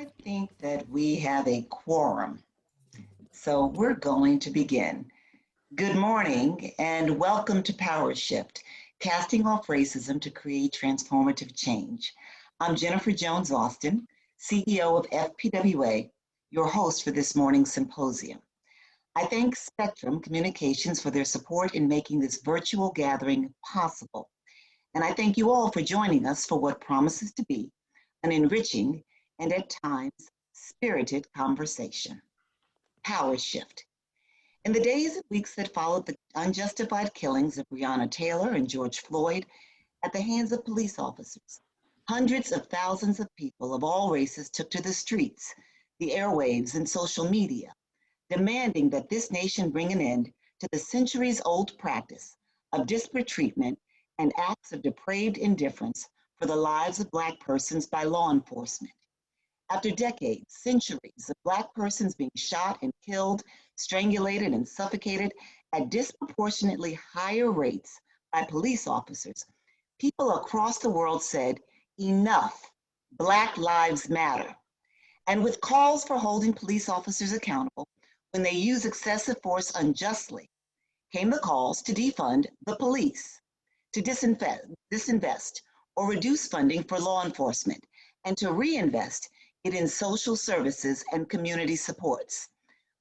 I think that we have a quorum, so we're going to begin. Good morning and welcome to Power Shift, casting off racism to create transformative change. I'm Jennifer Jones Austin, CEO of FPWA, your host for this morning's symposium. I thank Spectrum Communications for their support in making this virtual gathering possible. And I thank you all for joining us for what promises to be an enriching and at times spirited conversation. Power shift. In the days and weeks that followed the unjustified killings of Breonna Taylor and George Floyd at the hands of police officers, hundreds of thousands of people of all races took to the streets, the airwaves, and social media, demanding that this nation bring an end to the centuries-old practice of disparate treatment and acts of depraved indifference for the lives of Black persons by law enforcement. After decades, centuries of Black persons being shot and killed, strangulated and suffocated at disproportionately higher rates by police officers, people across the world said, enough, Black lives matter. And with calls for holding police officers accountable when they use excessive force unjustly, came the calls to defund the police, to disinvest or reduce funding for law enforcement, and to reinvest it in social services and community supports.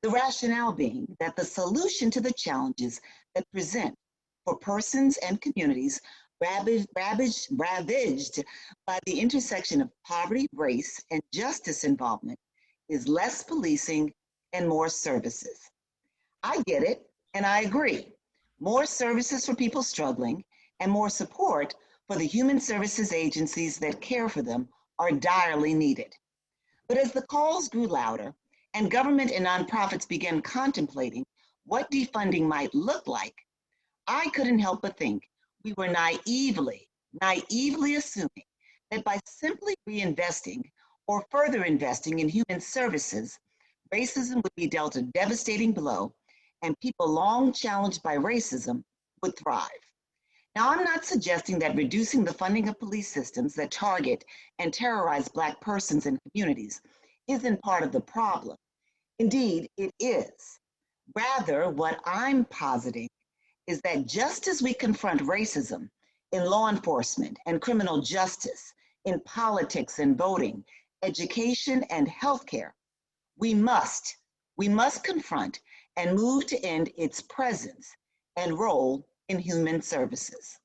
The rationale being that the solution to the challenges that present for persons and communities ravaged by the intersection of poverty, race, and justice involvement is less policing and more services. I get it, and I agree. More services for people struggling and more support for the human services agencies that care for them are direly needed. But as the calls grew louder and government and nonprofits began contemplating what defunding might look like, I couldn't help but think we were naively assuming that by simply reinvesting or further investing in human services, racism would be dealt a devastating blow and people long challenged by racism would thrive. Now, I'm not suggesting that reducing the funding of police systems that target and terrorize Black persons and communities isn't part of the problem. Indeed, it is. Rather, what I'm positing is that just as we confront racism in law enforcement and criminal justice, in politics and voting, education and healthcare, we must confront and move to end its presence and role in human services.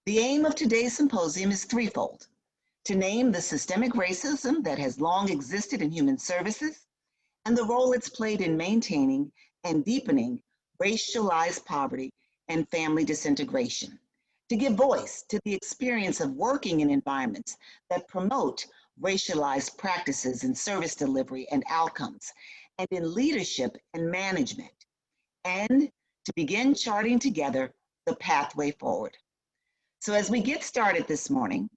The aim of today's symposium is threefold: to name the systemic racism that has long existed in human services and the role it's played in maintaining and deepening racialized poverty and family disintegration, to give voice to the experience of working in environments that promote racialized practices in service delivery and outcomes, and in leadership and management, and to begin charting together the pathway forward. So as we get started this morning,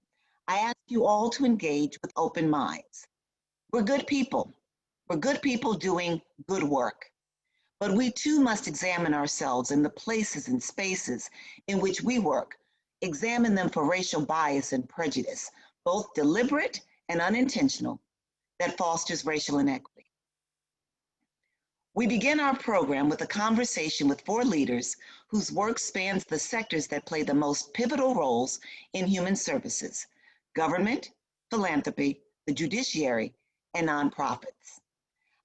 I ask you all to engage with open minds. We're good people. We're good people doing good work. But we too must examine ourselves in the places and spaces in which we work, examine them for racial bias and prejudice, both deliberate and unintentional, that fosters racial inequity. We begin our program with a conversation with four leaders whose work spans the sectors that play the most pivotal roles in human services: government, philanthropy, the judiciary, and nonprofits.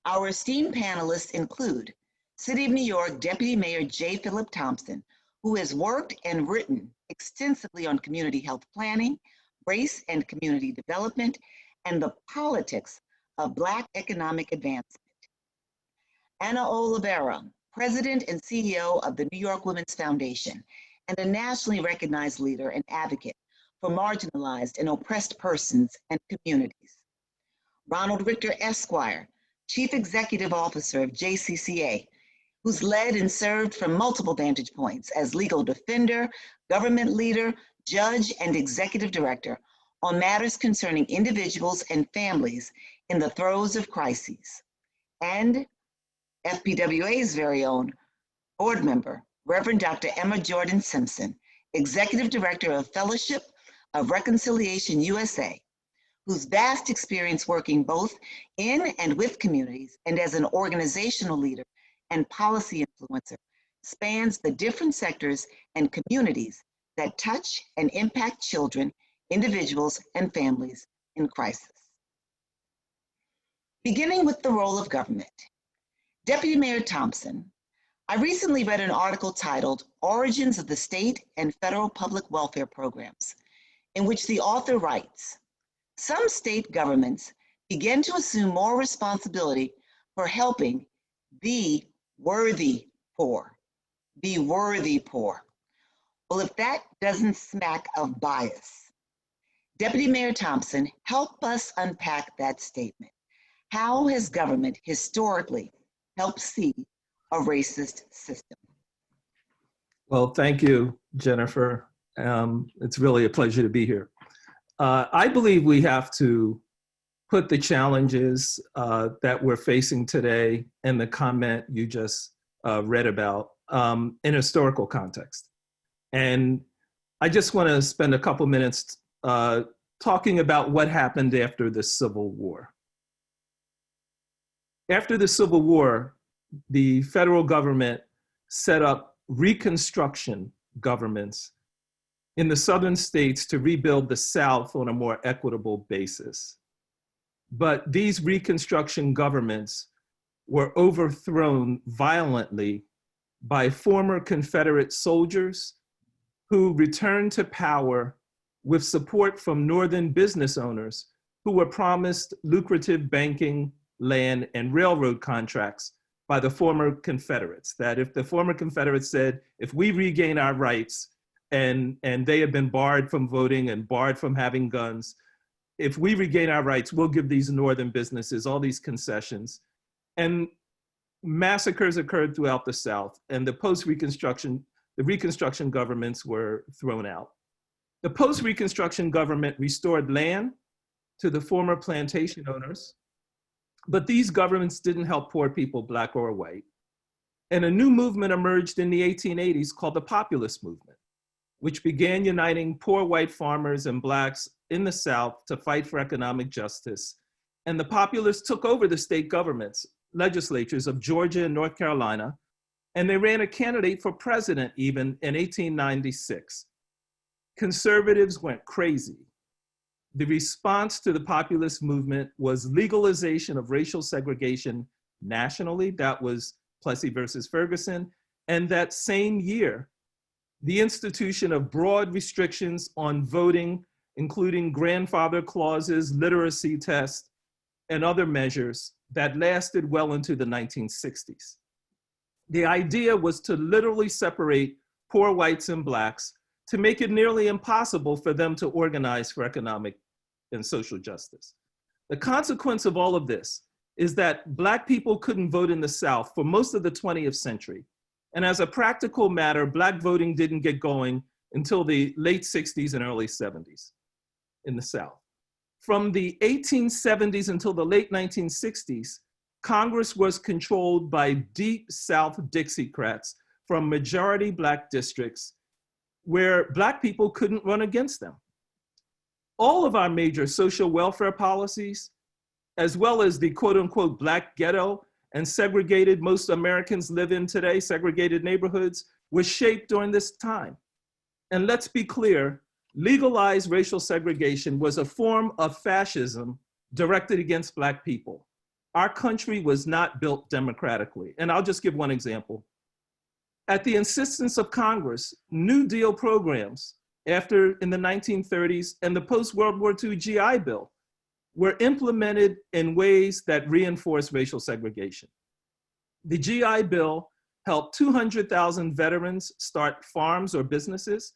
Our esteemed panelists include City of New York Deputy Mayor J. Philip Thompson, who has worked and written extensively on community health planning, race and community development, and the politics of Black economic advancement. Anna Oliveira, President and CEO of the New York Women's Foundation, and a nationally recognized leader and advocate for marginalized and oppressed persons and communities. Ronald Richter Esquire, Chief Executive Officer of JCCA, who's led and served from multiple vantage points as legal defender, government leader, judge, and executive director on matters concerning individuals and families in the throes of crises. And FPWA's very own board member, Reverend Dr. Emma Jordan Simpson, Executive Director of Fellowship of Reconciliation USA, whose vast experience working both in and with communities and as an organizational leader and policy influencer spans the different sectors and communities that touch and impact children, individuals, and families in crisis. Beginning with the role of government. Deputy Mayor Thompson, I recently read an article titled Origins of the State and Federal Public Welfare Programs, in which the author writes, some state governments begin to assume more responsibility for helping the worthy poor. The worthy poor. Well, if that doesn't smack of bias, Deputy Mayor Thompson, help us unpack that statement. How has government historically helped see a racist system? Well, thank you, Jennifer. It's really a pleasure to be here. I believe we have to put the challenges that we're facing today and the comment you just read about in historical context. And I just want to spend a couple minutes talking about what happened after the Civil War. After the Civil War, the federal government set up Reconstruction governments in the southern states to rebuild the South on a more equitable basis. But these Reconstruction governments were overthrown violently by former Confederate soldiers who returned to power with support from Northern business owners who were promised lucrative banking, land, and railroad contracts by the former Confederates. That if the former Confederates said, if we regain our rights, and they had been barred from voting and barred from having guns, if we regain our rights, we'll give these Northern businesses all these concessions. And massacres occurred throughout the South, and the Reconstruction governments were thrown out. The post-Reconstruction government restored land to the former plantation owners, but these governments didn't help poor people, Black or white. And a new movement emerged in the 1880s called the populist movement, which began uniting poor white farmers and Blacks in the South to fight for economic justice. And the populists took over the state governments, legislatures of Georgia and North Carolina, and they ran a candidate for president even in 1896. Conservatives went crazy. The response to the populist movement was legalization of racial segregation nationally. That was Plessy versus Ferguson. And that same year, the institution of broad restrictions on voting, including grandfather clauses, literacy tests, and other measures that lasted well into the 1960s. The idea was to literally separate poor whites and Blacks to make it nearly impossible for them to organize for economic and social justice. The consequence of all of this is that Black people couldn't vote in the South for most of the 20th century. And as a practical matter, Black voting didn't get going until the late 60s and early 70s in the South. From the 1870s until the late 1960s, Congress was controlled by deep South Dixiecrats from majority Black districts where Black people couldn't run against them. All of our major social welfare policies, as well as the quote unquote Black ghetto and segregated most Americans live in today, segregated neighborhoods, was shaped during this time. And let's be clear, legalized racial segregation was a form of fascism directed against Black people. Our country was not built democratically. And I'll just give one example. At the insistence of Congress, New Deal programs in the 1930s and the post-World War II GI Bill were implemented in ways that reinforced racial segregation. The GI Bill helped 200,000 veterans start farms or businesses.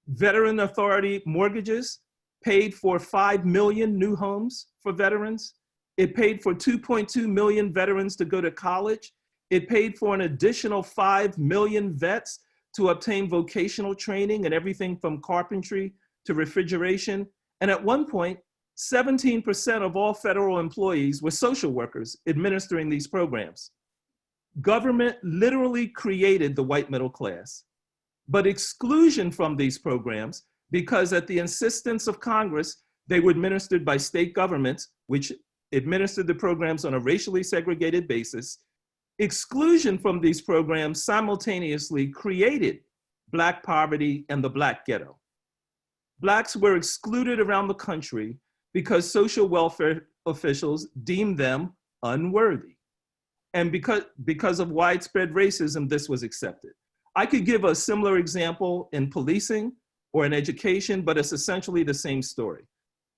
Veteran Authority mortgages paid for 5 million new homes for veterans. It paid for 2.2 million veterans to go to college. It paid for an additional 5 million vets to obtain vocational training and everything from carpentry to refrigeration. And at one point, 17% of all federal employees were social workers administering these programs. Government literally created the white middle class, but exclusion from these programs, because at the insistence of Congress, They were administered by state governments, which administered the programs on a racially segregated basis. Exclusion from these programs simultaneously created Black poverty and the Black ghetto. Blacks were excluded around the country because social welfare officials deemed them unworthy. And because of widespread racism, this was accepted. I could give a similar example in policing or in education, but it's essentially the same story.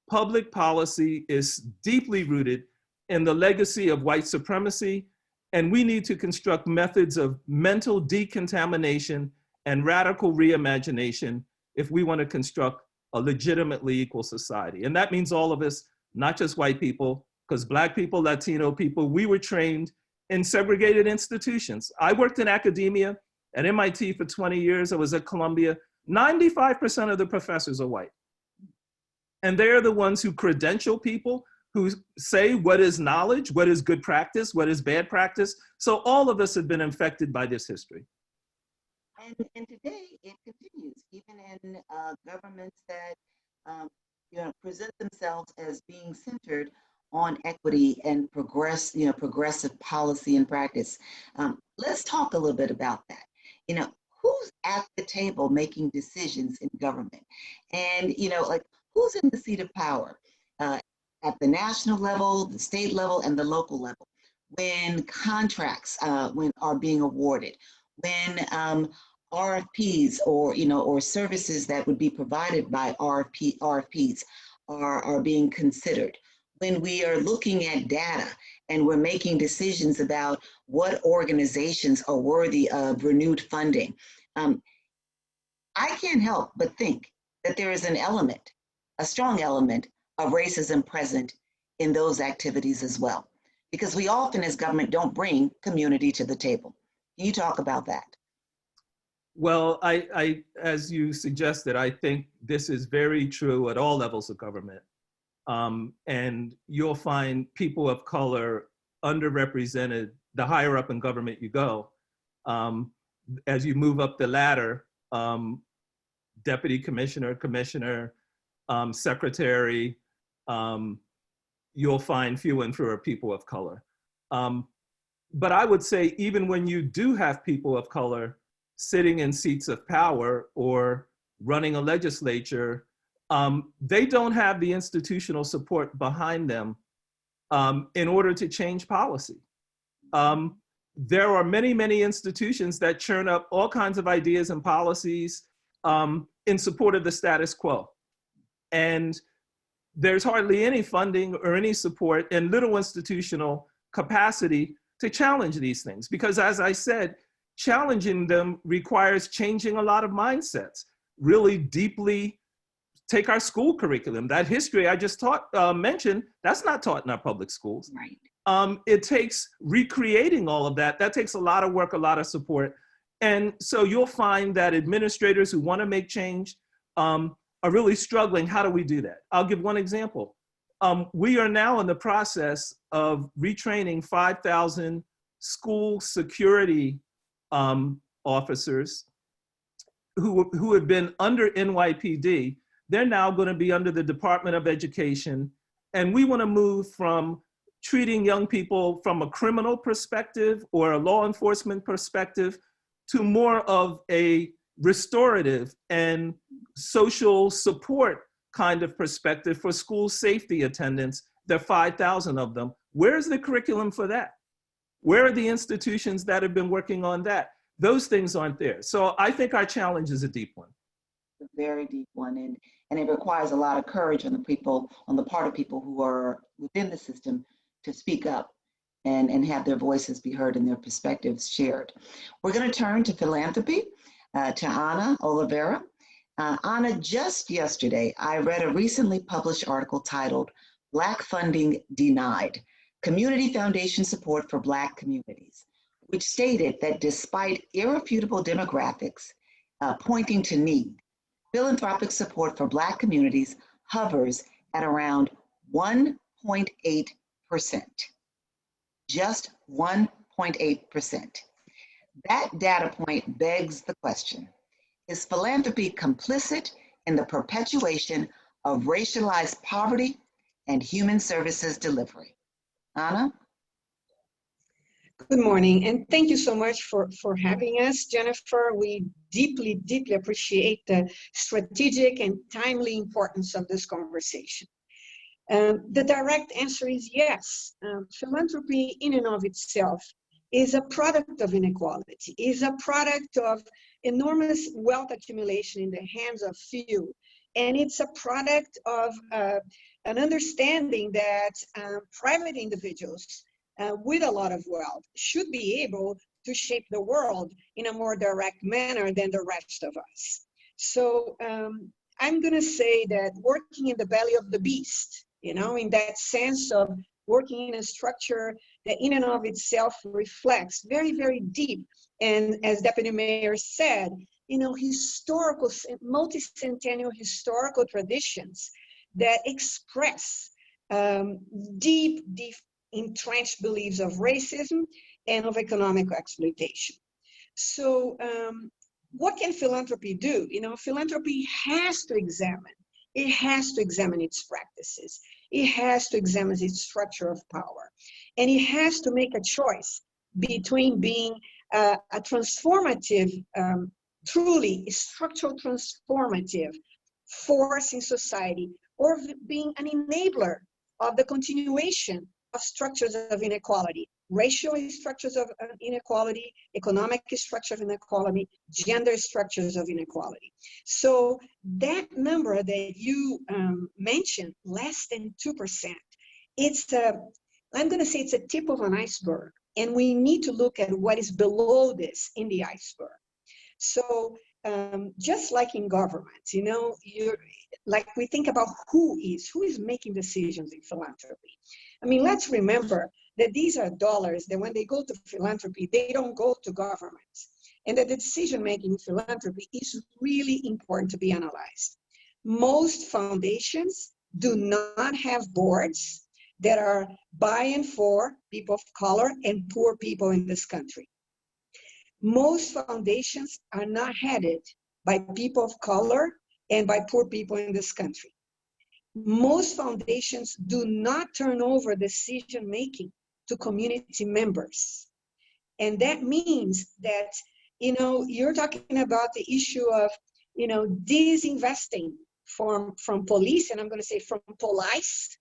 Public policy is deeply rooted in the legacy of white supremacy, and we need to construct methods of mental decontamination and radical reimagination if we want to construct a legitimately equal society. And that means all of us, not just white people, because Black people, Latino people, we were trained in segregated institutions. I worked in academia at MIT for 20 years. I was at Columbia. 95% of the professors are white. And they're the ones who credential people, who say what is knowledge, what is good practice, what is bad practice. So all of us have been infected by this history. And today it continues, even in governments that present themselves as being centered on equity and progressive policy and practice. Let's talk a little bit about that. Who's at the table making decisions in government? And, who's in the seat of power at the national level, the state level, and the local level when contracts are being awarded, when RFPs or services that would be provided by RFPs are being considered, when we are looking at data and we're making decisions about what organizations are worthy of renewed funding. I can't help but think that there is a strong element of racism present in those activities as well, because we often as government don't bring community to the table. Can you talk about that? Well, I as you suggested, I think this is very true at all levels of government. And you'll find people of color underrepresented the higher up in government you go. As you move up the ladder, deputy commissioner, commissioner, secretary, you'll find fewer and fewer people of color. But I would say even when you do have people of color sitting in seats of power or running a legislature, they don't have the institutional support behind them in order to change policy. There are many, many institutions that churn up all kinds of ideas and policies in support of the status quo. And there's hardly any funding or any support and little institutional capacity to challenge these things. Because as I said, challenging them requires changing a lot of mindsets, really deeply. Take our school curriculum. That history I just mentioned, that's not taught in our public schools. Right. It takes recreating all of that. That takes a lot of work, a lot of support. And so you'll find that administrators who want to make change are really struggling. How do we do that? I'll give one example. We are now in the process of retraining 5,000 school security officers who have been under NYPD. They're now going to be under the Department of Education. And we want to move from treating young people from a criminal perspective or a law enforcement perspective to more of a restorative and social support kind of perspective for school safety attendants. There are 5,000 of them. Where's the curriculum for that? Where are the institutions that have been working on that? Those things aren't there. So I think our challenge is a deep one. A very deep one, and it requires a lot of courage on the part of people who are within the system to speak up and have their voices be heard and their perspectives shared. We're going to turn to philanthropy, to Ana Oliveira. Ana, just yesterday, I read a recently published article titled Black Funding Denied, Community Foundation Support for Black Communities, which stated that despite irrefutable demographics pointing to need, philanthropic support for Black communities hovers at around 1.8%, just 1.8%. That data point begs the question, is philanthropy complicit in the perpetuation of racialized poverty and human services delivery. Anna? Good morning, and thank you so much for having us, Jennifer. We deeply, deeply appreciate the strategic and timely importance of this conversation. The direct answer is yes. Philanthropy in and of itself is a product of inequality, is a product of enormous wealth accumulation in the hands of few. And it's a product of an understanding that private individuals with a lot of wealth should be able to shape the world in a more direct manner than the rest of us. So I'm going to say that working in the belly of the beast, you know, in that sense of working in a structure that in and of itself reflects very, very deep, and as Deputy Mayor said, you know, historical, multi-centennial historical traditions that express deep, deep entrenched beliefs of racism and of economic exploitation. So what can philanthropy do? You know, philanthropy has to examine. It has to examine its practices. It has to examine its structure of power. And it has to make a choice between being a transformative, truly structural transformative force in society, or being an enabler of the continuation of structures of inequality, racial structures of inequality, economic structures of inequality, gender structures of inequality. So that number that you mentioned, less than 2%, it's I'm going to say it's a tip of an iceberg, and we need to look at what is below this in the iceberg. So just like in government, you know, like we think about who is making decisions in philanthropy. I mean, let's remember that these are dollars that when they go to philanthropy, they don't go to governments. And that the decision-making in philanthropy is really important to be analyzed. Most foundations do not have boards that are by and for people of color and poor people in this country. Most foundations are not headed by people of color and by poor people in this country. Most foundations do not turn over decision-making to community members. And that means that, you know, you're talking about the issue of, you know, disinvesting from police, and I'm going to say from police,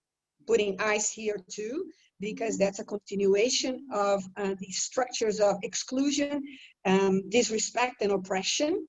putting ICE here too, because that's a continuation of the structures of exclusion, disrespect, and oppression.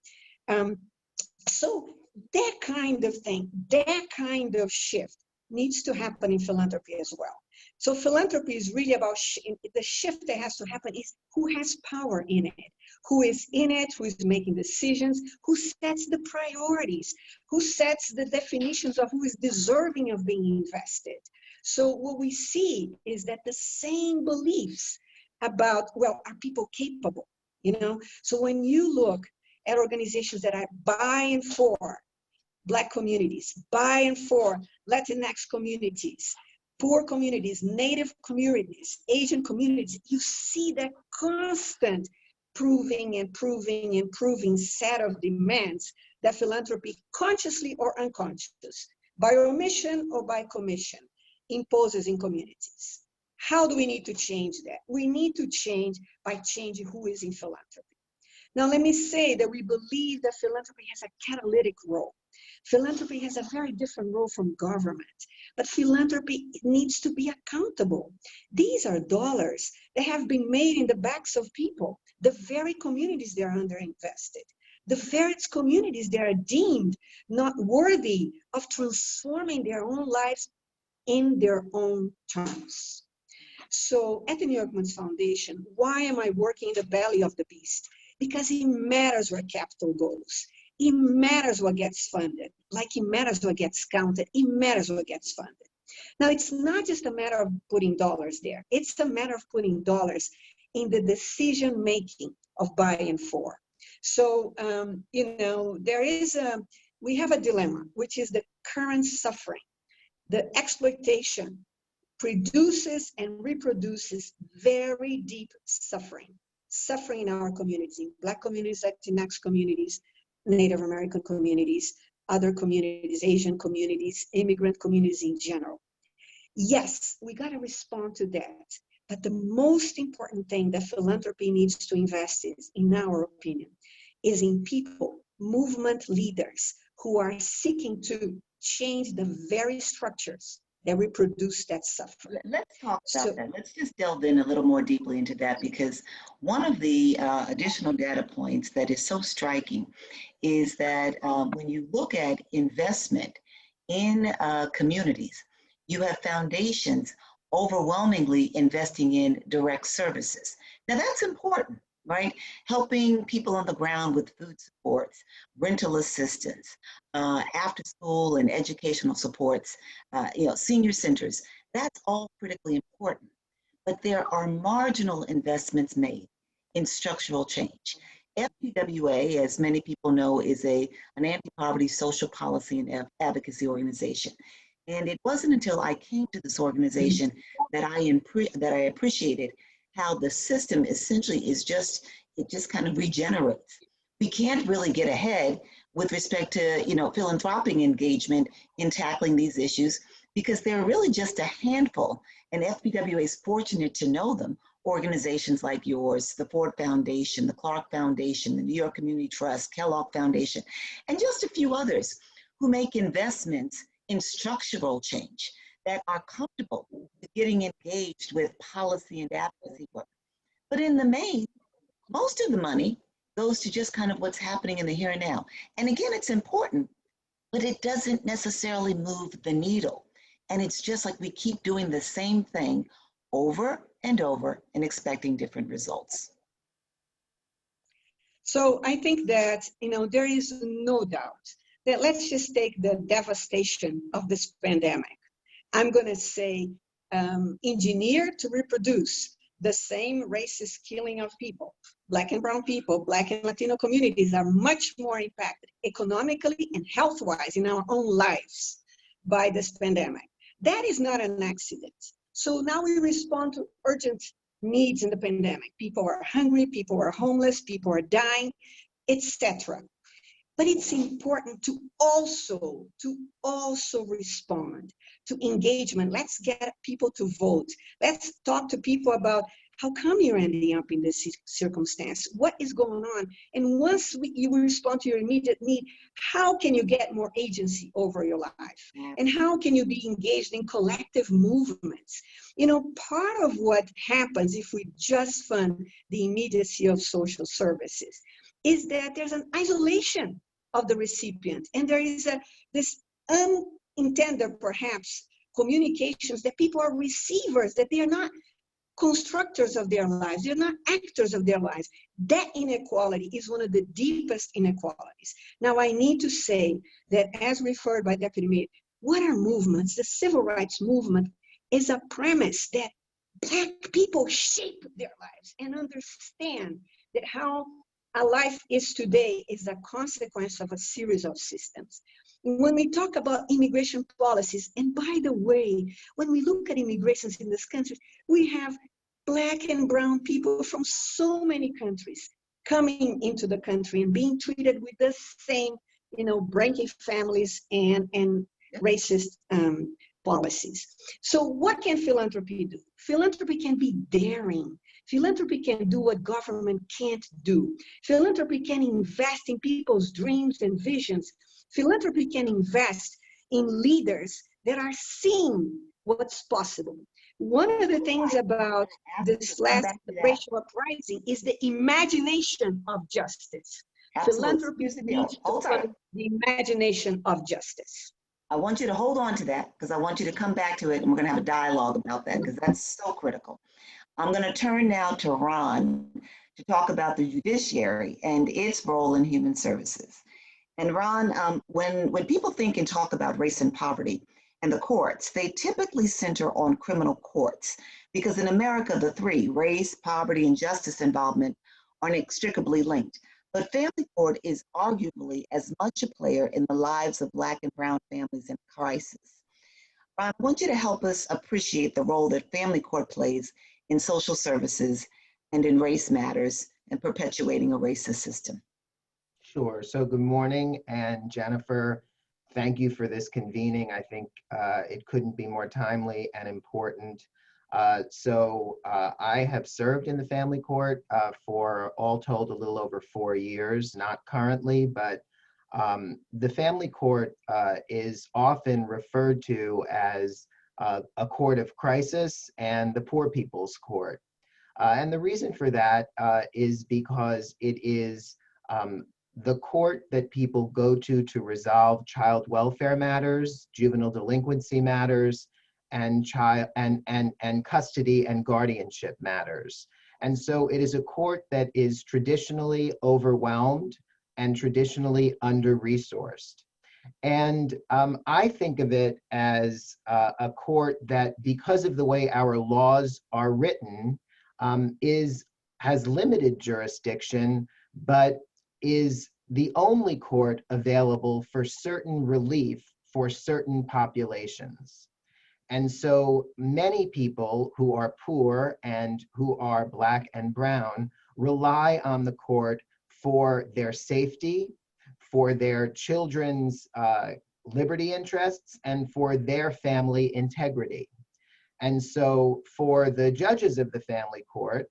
So that kind of thing, that kind of shift needs to happen in philanthropy as well. So philanthropy is really about the shift that has to happen is who has power in it, who is in it, who is making decisions, who sets the priorities, who sets the definitions of who is deserving of being invested. So what we see is that the same beliefs about, well, are people capable, you know? So when you look at organizations that are by and for Black communities, by and for Latinx communities, poor communities, Native communities, Asian communities, you see that constant proving set of demands that philanthropy, consciously or unconscious, by omission or by commission, imposes in communities. How do we need to change that? We need to change by changing who is in philanthropy. Now, let me say that we believe that philanthropy has a catalytic role. Philanthropy has a very different role from government, but philanthropy needs to be accountable. These are dollars that have been made in the backs of people, the very communities they are underinvested, the very communities that are deemed not worthy of transforming their own lives in their own terms. So at the New York Men's Foundation, why am I working in the belly of the beast? Because it matters where capital goes. It matters what gets funded, like it matters what gets counted. It matters what gets funded. Now, it's not just a matter of putting dollars there. It's a matter of putting dollars in the decision-making of by and for. So, you know, we have a dilemma, which is the current suffering. The exploitation produces and reproduces very deep suffering in our community, Black communities, Latinx communities, Native American communities, other communities, Asian communities, immigrant communities in general. Yes, we got to respond to that. But the most important thing that philanthropy needs to invest in our opinion, is in people, movement leaders who are seeking to change the very structures that reproduce that suffering. Let's talk about that. Let's just delve in a little more deeply into that, because one of the additional data points that is so striking is that when you look at investment in communities, you have foundations overwhelmingly investing in direct services. Now that's important, right? Helping people on the ground with food supports, rental assistance, after school and educational supports, senior centers. That's all critically important. But there are marginal investments made in structural change. FPWA, as many people know, is an anti-poverty social policy and advocacy organization. And it wasn't until I came to this organization that I appreciated how the system essentially it just kind of regenerates. We can't really get ahead with respect to, philanthropic engagement in tackling these issues, because there are really just a handful, and FPWA is fortunate to know them, organizations like yours, the Ford Foundation, the Clark Foundation, the New York Community Trust, Kellogg Foundation, and just a few others who make investments in structural change that are comfortable with getting engaged with policy and advocacy work. But in the main, most of the money goes to just kind of what's happening in the here and now. And again, it's important, but it doesn't necessarily move the needle. And it's just like we keep doing the same thing over and over and expecting different results. So I think that, there is no doubt that, let's just take the devastation of this pandemic. I'm going to say engineered to reproduce the same racist killing of people. Black and brown people, Black and Latino communities are much more impacted economically and health-wise in our own lives by this pandemic. That is not an accident. So now we respond to urgent needs in the pandemic. People are hungry, people are homeless, people are dying, etc. But it's important to also respond to engagement. Let's get people to vote. Let's talk to people about how come you're ending up in this circumstance? What is going on? And once you respond to your immediate need, how can you get more agency over your life? And how can you be engaged in collective movements? Part of what happens if we just fund the immediacy of social services is that there's an isolation of the recipient, and there is this unintended, perhaps, communications that people are receivers, that they are not constructors of their lives, they're not actors of their lives. That inequality is one of the deepest inequalities. Now, I need to say that, as referred by Deputy Mayor, what are movements? The civil rights movement is a premise that Black people shape their lives and understand that how a life is today is a consequence of a series of systems. When we talk about immigration policies, and by the way, when we look at immigrations in this country, we have Black and brown people from so many countries coming into the country and being treated with the same, breaking families and racist policies. So what can philanthropy do? Philanthropy can be daring. Philanthropy can do what government can't do. Philanthropy can invest in people's dreams and visions. Philanthropy can invest in leaders that are seeing what's possible. One of the things about this last racial uprising is the imagination of justice. Philanthropy needs to fund the imagination of justice. I want you to hold on to that, because I want you to come back to it, and we're going to have a dialogue about that, because that's so critical. I'm going to turn now to Ron to talk about the judiciary and its role in human services. And Ron, when people think and talk about race and poverty and the courts, they typically center on criminal courts, because in America, the three, race, poverty, and justice involvement, are inextricably linked. But family court is arguably as much a player in the lives of Black and brown families in crisis. I want you to help us appreciate the role that family court plays in social services and in race matters and perpetuating a racist system. Sure. So good morning. And Jennifer, Thank you for this convening. I think it couldn't be more timely and important. I have served in the family court for all told a little over 4 years, not currently, but the family court is often referred to as a court of crisis and the poor people's court. And the reason for that is because it is the court that people go to resolve child welfare matters, juvenile delinquency matters, and custody and guardianship matters. And so it is a court that is traditionally overwhelmed and traditionally under-resourced. And I think of it as a court that, because of the way our laws are written, has limited jurisdiction, but is the only court available for certain relief for certain populations. And so many people who are poor and who are Black and brown rely on the court for their safety, for their children's liberty interests, and for their family integrity. And so for the judges of the family court,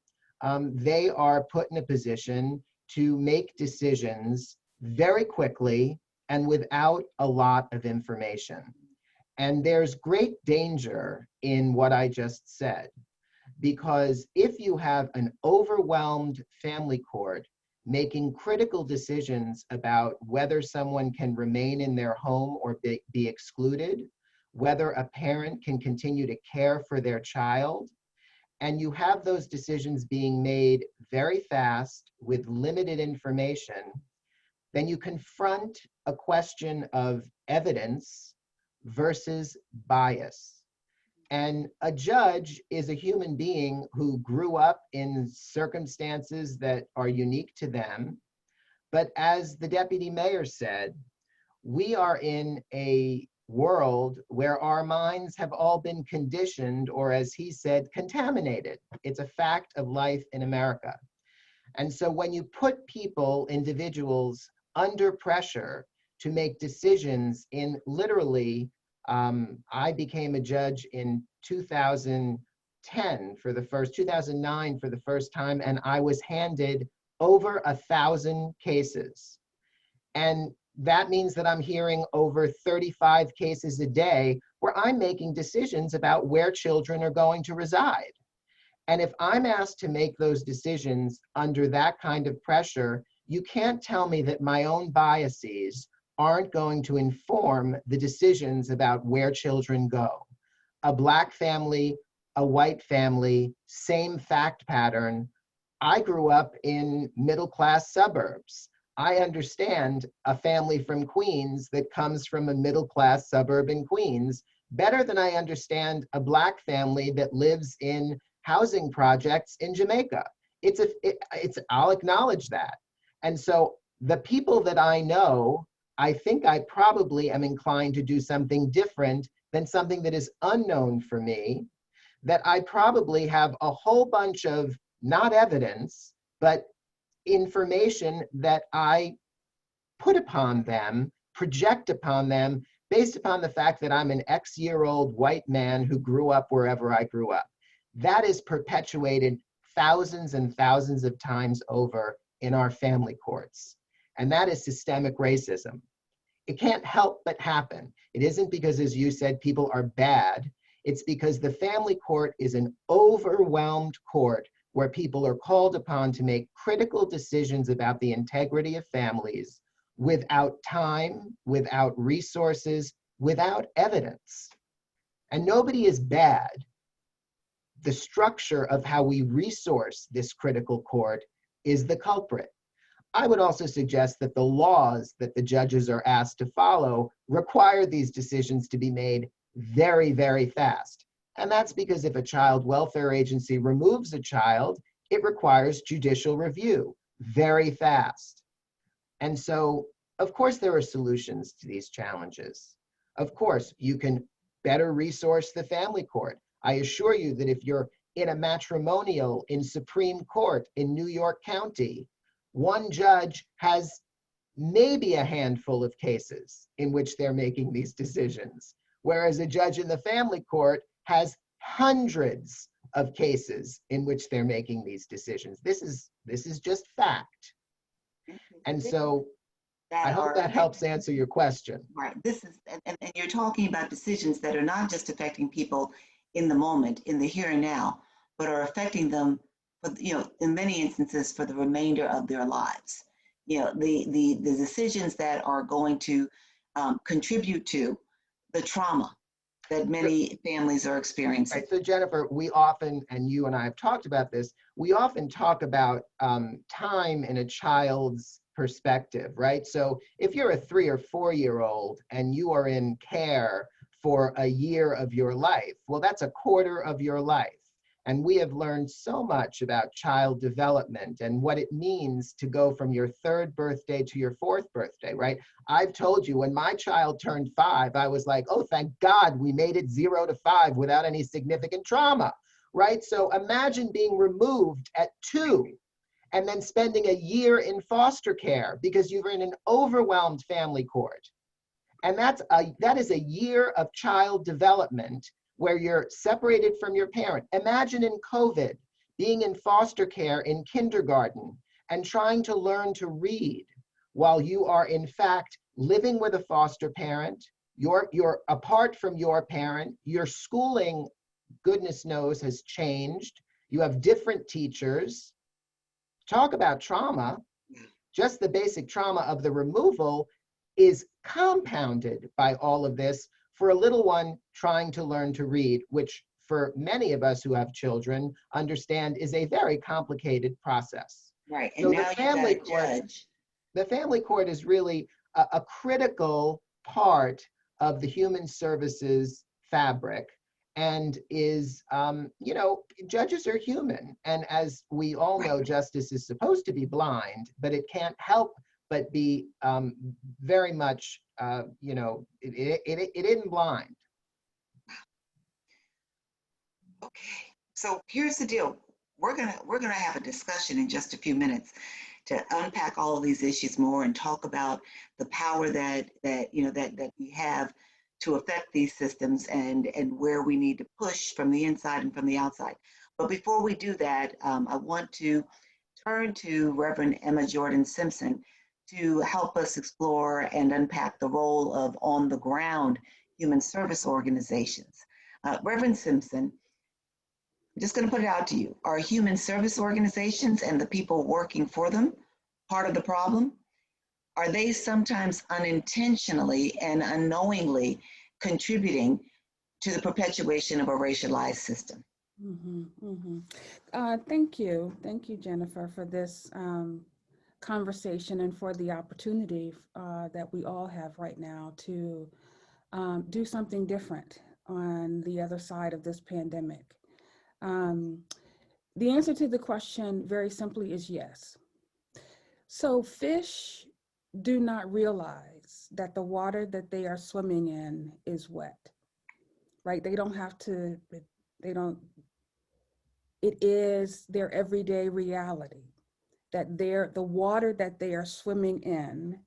they are put in a position to make decisions very quickly and without a lot of information. And there's great danger in what I just said, because if you have an overwhelmed family court making critical decisions about whether someone can remain in their home or be excluded, whether a parent can continue to care for their child, and you have those decisions being made very fast with limited information, then you confront a question of evidence versus bias. And a judge is a human being who grew up in circumstances that are unique to them. But as the deputy mayor said, we are in a world where our minds have all been conditioned, or as he said, contaminated. It's a fact of life in America. And so when you put people, individuals, under pressure to make decisions in literally, I became a judge in 2009 for the first time, and I was handed over 1,000 cases. And that means that I'm hearing over 35 cases a day where I'm making decisions about where children are going to reside. And if I'm asked to make those decisions under that kind of pressure, you can't tell me that my own biases aren't going to inform the decisions about where children go. A Black family, a white family, same fact pattern. I grew up in middle-class suburbs. I understand a family from Queens that comes from a middle-class suburb in Queens better than I understand a Black family that lives in housing projects in Jamaica. I'll acknowledge that. And so the people that I know, I think I probably am inclined to do something different than something that is unknown for me, that I probably have a whole bunch of, not evidence, but information that I put upon them, project upon them, based upon the fact that I'm an X-year-old white man who grew up wherever I grew up. That is perpetuated thousands and thousands of times over in our family courts. And that is systemic racism. It can't help but happen. It isn't because, as you said, people are bad. It's because the family court is an overwhelmed court where people are called upon to make critical decisions about the integrity of families without time, without resources, without evidence. And nobody is bad. The structure of how we resource this critical court is the culprit. I would also suggest that the laws that the judges are asked to follow require these decisions to be made very, very fast. And that's because if a child welfare agency removes a child, it requires judicial review very fast. And so, of course, there are solutions to these challenges. Of course, you can better resource the family court. I assure you that if you're in a matrimonial in Supreme Court in New York County, one judge has maybe a handful of cases in which they're making these decisions, whereas a judge in the family court has hundreds of cases in which they're making these decisions. This is just fact. And so I hope that helps answer your question. Right. This is, and you're talking about decisions that are not just affecting people in the moment, in the here and now, but are affecting them, for, in many instances, for the remainder of their lives. The decisions that are going to contribute to the trauma that many families are experiencing. Right. So Jennifer, we often, and you and I have talked about this, we often talk about time in a child's perspective, right? So if you're a 3 or 4 year old and you are in care for a year of your life, well, that's a quarter of your life. And we have learned so much about child development and what it means to go from your 3rd birthday to your 4th birthday, right? I've told you when my child turned 5, I was like, oh, thank God we made it 0 to 5 without any significant trauma, right? So imagine being removed at 2 and then spending a year in foster care because you were in an overwhelmed family court. And that is a year of child development where you're separated from your parent. Imagine in COVID, being in foster care in kindergarten and trying to learn to read while you are in fact living with a foster parent, you're apart from your parent, your schooling, goodness knows, has changed. You have different teachers. Talk about trauma. Just the basic trauma of the removal is compounded by all of this for a little one trying to learn to read, which for many of us who have children understand is a very complicated process. Right, and so now the family court is really a critical part of the human services fabric and is, judges are human. And as we all know, justice is supposed to be blind, but it can't help but be very much, it isn't blind. Okay, so here's the deal. We're gonna have a discussion in just a few minutes to unpack all of these issues more and talk about the power that we have to affect these systems and where we need to push from the inside and from the outside. But before we do that, I want to turn to Reverend Emma Jordan Simpson to help us explore and unpack the role of on-the-ground human service organizations. Reverend Simpson, I'm just going to put it out to you. Are human service organizations and the people working for them part of the problem? Are they sometimes unintentionally and unknowingly contributing to the perpetuation of a racialized system? Thank you, Jennifer, for this conversation and for the opportunity that we all have right now to do something different on the other side of this pandemic. The answer to the question very simply is yes. So fish do not realize that the water that they are swimming in is wet, right? They don't have to, it is their everyday reality that the water that they are swimming in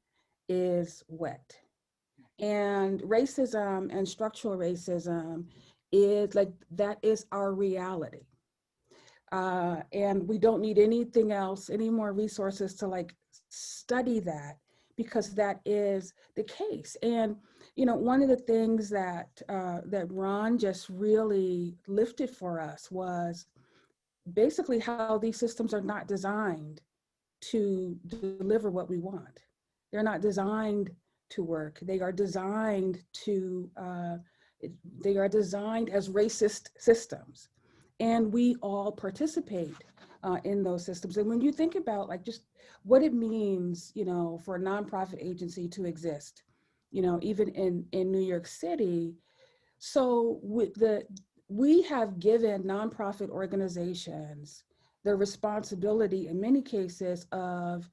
is wet. And racism and structural racism is that is our reality. And we don't need anything else, any more resources to study that, because that is the case. And, one of the things that Ron just really lifted for us was basically how these systems are not designed to deliver what we want. They're not designed to work. They are designed as racist systems. And we all participate in those systems. And when you think about just what it means, for a nonprofit agency to exist, even in New York City. So we have given nonprofit organizations the responsibility in many cases of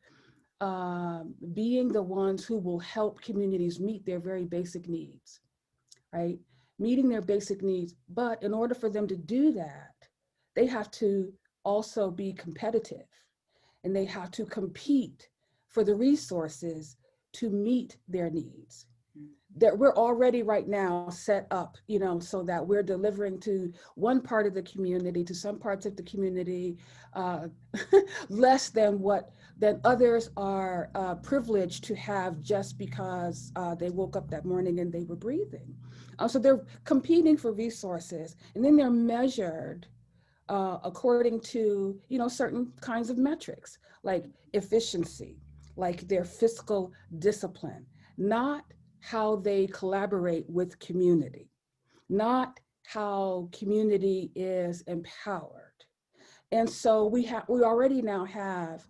being the ones who will help communities meet their very basic needs, right? Meeting their basic needs. But in order for them to do that, they have to also be competitive, and they have to compete for the resources to meet their needs. That we're already right now set up, so that we're delivering to one part of the community, to some parts of the community, less than others are privileged to have just because they woke up that morning and they were breathing. So they're competing for resources, and then they're measured according to, certain kinds of metrics, like efficiency, like their fiscal discipline, not how they collaborate with community, not how community is empowered. And so we already now have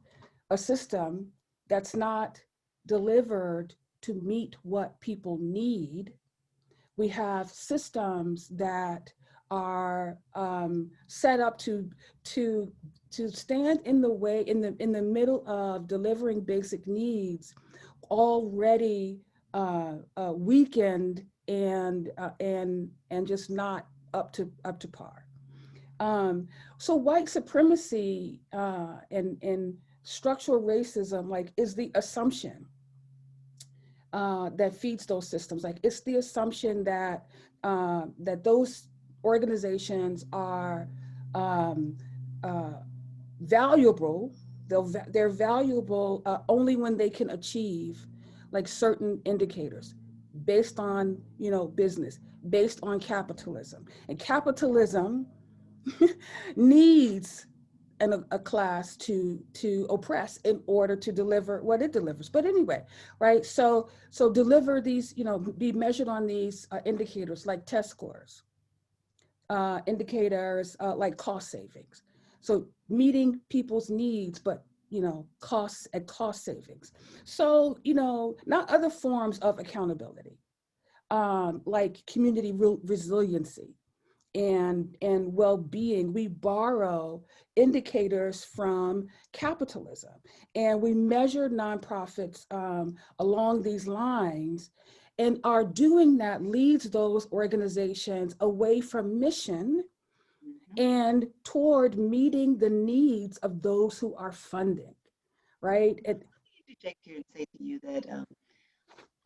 a system that's not delivered to meet what people need. We have systems that are set up to stand in the way, in the middle of delivering basic needs, already weakened and just not up to par. So white supremacy and structural racism, is the assumption that feeds those systems. It's the assumption that that those organizations are valuable. They're valuable only when they can achieve certain indicators based on business, based on capitalism. And capitalism needs a class to oppress in order to deliver what it delivers. But anyway, right? So deliver these, be measured on these indicators like test scores, indicators like cost savings. So meeting people's needs, but costs and cost savings. So not other forms of accountability, like community resiliency and well-being. We borrow indicators from capitalism, and we measure nonprofits along these lines, and our doing that leads those organizations away from mission and toward meeting the needs of those who are funding, right? Let me interject here and say to you that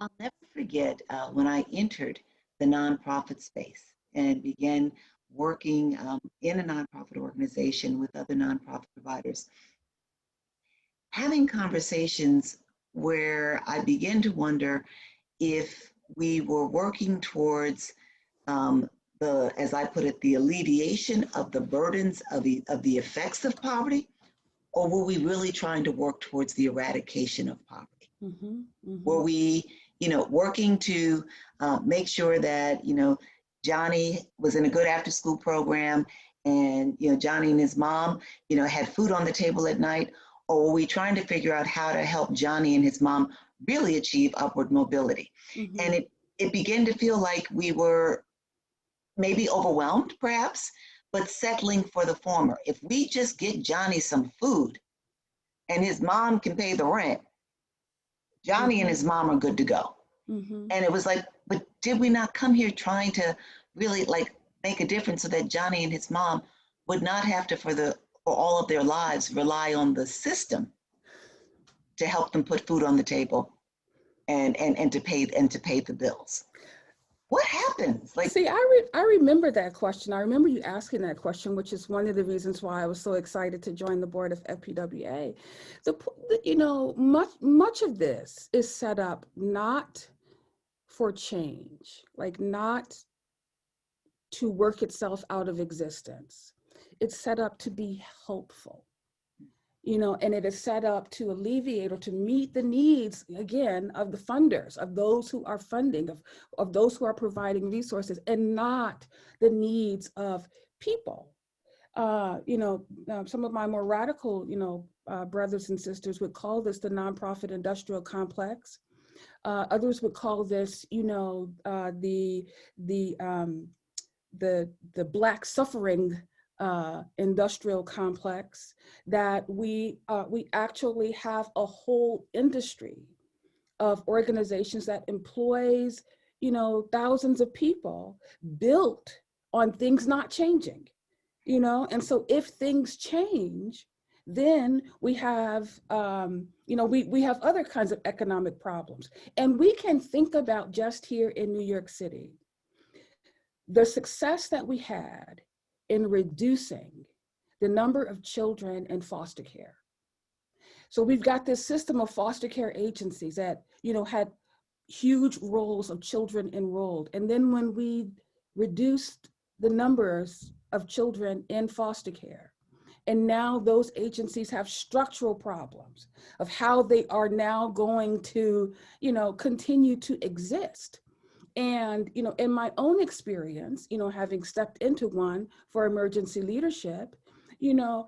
I'll never forget when I entered the nonprofit space and began working in a nonprofit organization with other nonprofit providers, having conversations where I began to wonder if we were working towards as I put it, the alleviation of the burdens of the effects of poverty, or were we really trying to work towards the eradication of poverty? Mm-hmm, mm-hmm. Were we, working to make sure that, Johnny was in a good after-school program, and Johnny and his mom, had food on the table at night, or were we trying to figure out how to help Johnny and his mom really achieve upward mobility? Mm-hmm. And it began to feel like we were maybe overwhelmed, perhaps, but settling for the former. If we just get Johnny some food and his mom can pay the rent, Johnny and his mom are good to go. Mm-hmm. And it was like, but did we not come here trying to really make a difference so that Johnny and his mom would not have to, for all of their lives, rely on the system to help them put food on the table and to pay the bills? What happens? See, I remember that question. I remember you asking that question, which is one of the reasons why I was so excited to join the board of FPWA. Much of this is set up not for change, not to work itself out of existence. It's set up to be helpful. And it is set up to alleviate or to meet the needs, again, of the funders, of those who are funding, of those who are providing resources, and not the needs of people. Some of my more radical, brothers and sisters would call this the nonprofit industrial complex. Others would call this, the Black suffering industrial complex, that we actually have a whole industry of organizations that employs thousands of people, built on things not changing, and so if things change, then we have You know, we have other kinds of economic problems. And we can think about just here in New York City, the success that we had in reducing the number of children in foster care. So we've got this system of foster care agencies that, you know, had huge rolls of children enrolled. And then when we reduced the numbers of children in foster care, and now those agencies have structural problems of how they are now going to, you know, continue to exist. And, you know, in my own experience, you know, having stepped into one for emergency leadership, you know,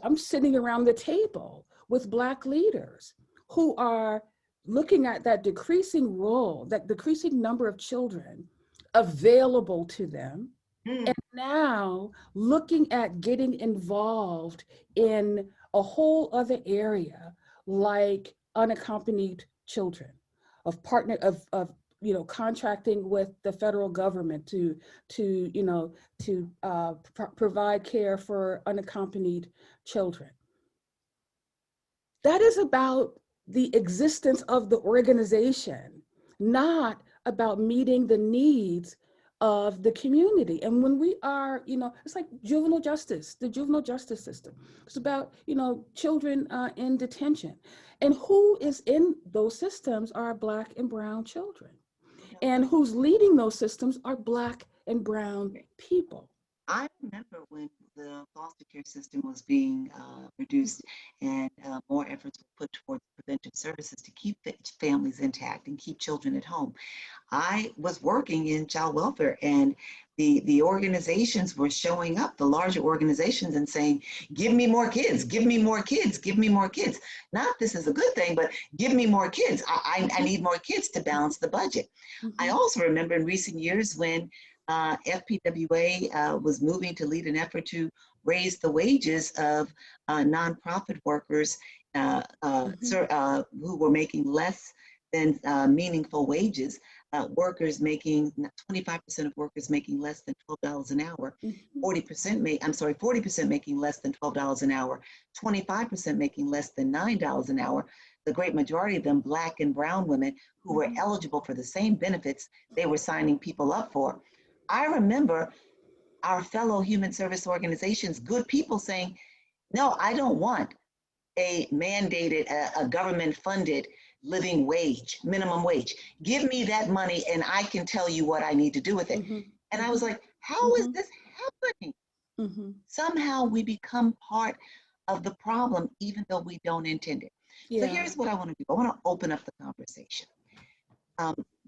I'm sitting around the table with Black leaders who are looking at that decreasing role, that decreasing number of children available to them, and now looking at getting involved in a whole other area like unaccompanied children, of partner of you know, contracting with the federal government to you know, to provide care for unaccompanied children. That is about the existence of the organization, not about meeting the needs of the community. And when we are, you know, it's like juvenile justice, the juvenile justice system. It's about, you know, children in detention. And who is in those systems are Black and brown children. And who's leading those systems are Black and brown people. I remember when the foster care system was being reduced and more efforts were put towards preventive services to keep families intact and keep children at home. I was working in child welfare, and the organizations were showing up, the larger organizations, and saying, give me more kids, give me more kids, give me more kids. Not this is a good thing, but give me more kids. I need more kids to balance the budget. I also remember in recent years when FPWA was moving to lead an effort to raise the wages of nonprofit workers who were making less than meaningful wages. Workers making 25% of workers making less than $12 an hour, 40% making less than $12 an hour, 25% making less than $9 an hour. The great majority of them Black and brown women who were eligible for the same benefits they were signing people up for. I remember our fellow human service organizations, good people saying, no, I don't want a mandated, a government funded living wage, minimum wage. Give me that money and I can tell you what I need to do with it. And I was like, how is this happening? Somehow we become part of the problem, even though we don't intend it. So here's what I want to do. I want to open up the conversation.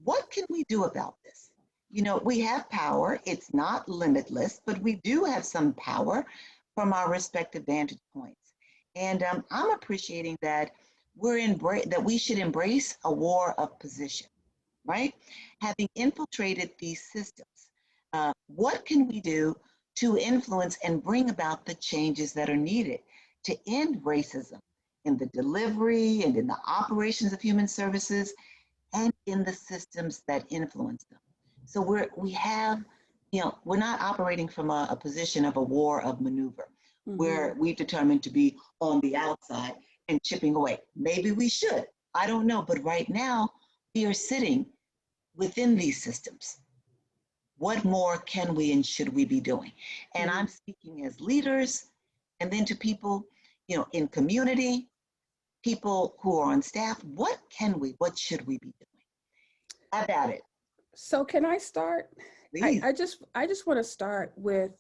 What can we do about this? You know, we have power. It's not limitless, but we do have some power from our respective vantage points. And I'm appreciating that that we should embrace a war of position, right? Having infiltrated these systems, what can we do to influence and bring about the changes that are needed to end racism in the delivery and in the operations of human services and in the systems that influence them? So we have, you know, we're not operating from a position of a war of maneuver where we've determined to be on the outside and chipping away. Maybe we should, I don't know, but right now we are sitting within these systems. What more can we and should we be doing? And I'm speaking as leaders, and then to people, you know, in community, people who are on staff. What should we be doing? How about it? So can I start? I just want to start with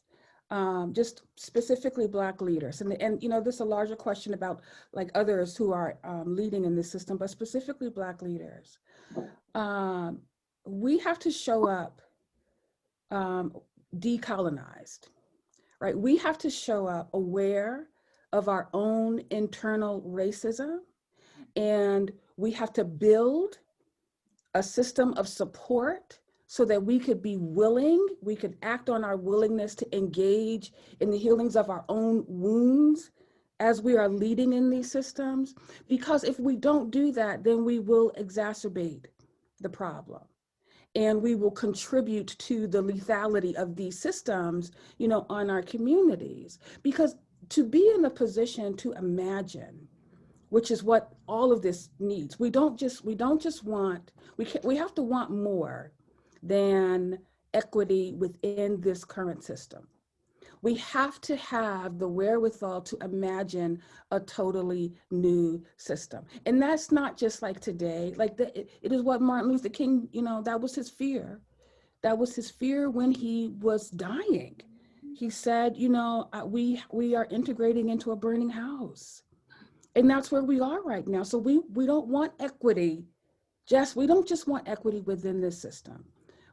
just specifically Black leaders, and you know, this is a larger question about like others who are leading in this system, but specifically Black leaders. We have to show up decolonized, right? We have to show up aware of our own internal racism, and we have to build a system of support so that we could be willing, we could act on our willingness to engage in the healings of our own wounds as we are leading in these systems. Because if we don't do that, then we will exacerbate the problem. And we will contribute to the lethality of these systems, you know, on our communities. Because to be in a position to imagine which is what all of this needs. We don't just want, we have to want more than equity within this current system. We have to have the wherewithal to imagine a totally new system. And that's not just like today, it is what Martin Luther King, that was his fear. That was his fear when he was dying. He said, we are integrating into a burning house. And that's where we are right now. So we don't want equity, we don't just want equity within this system.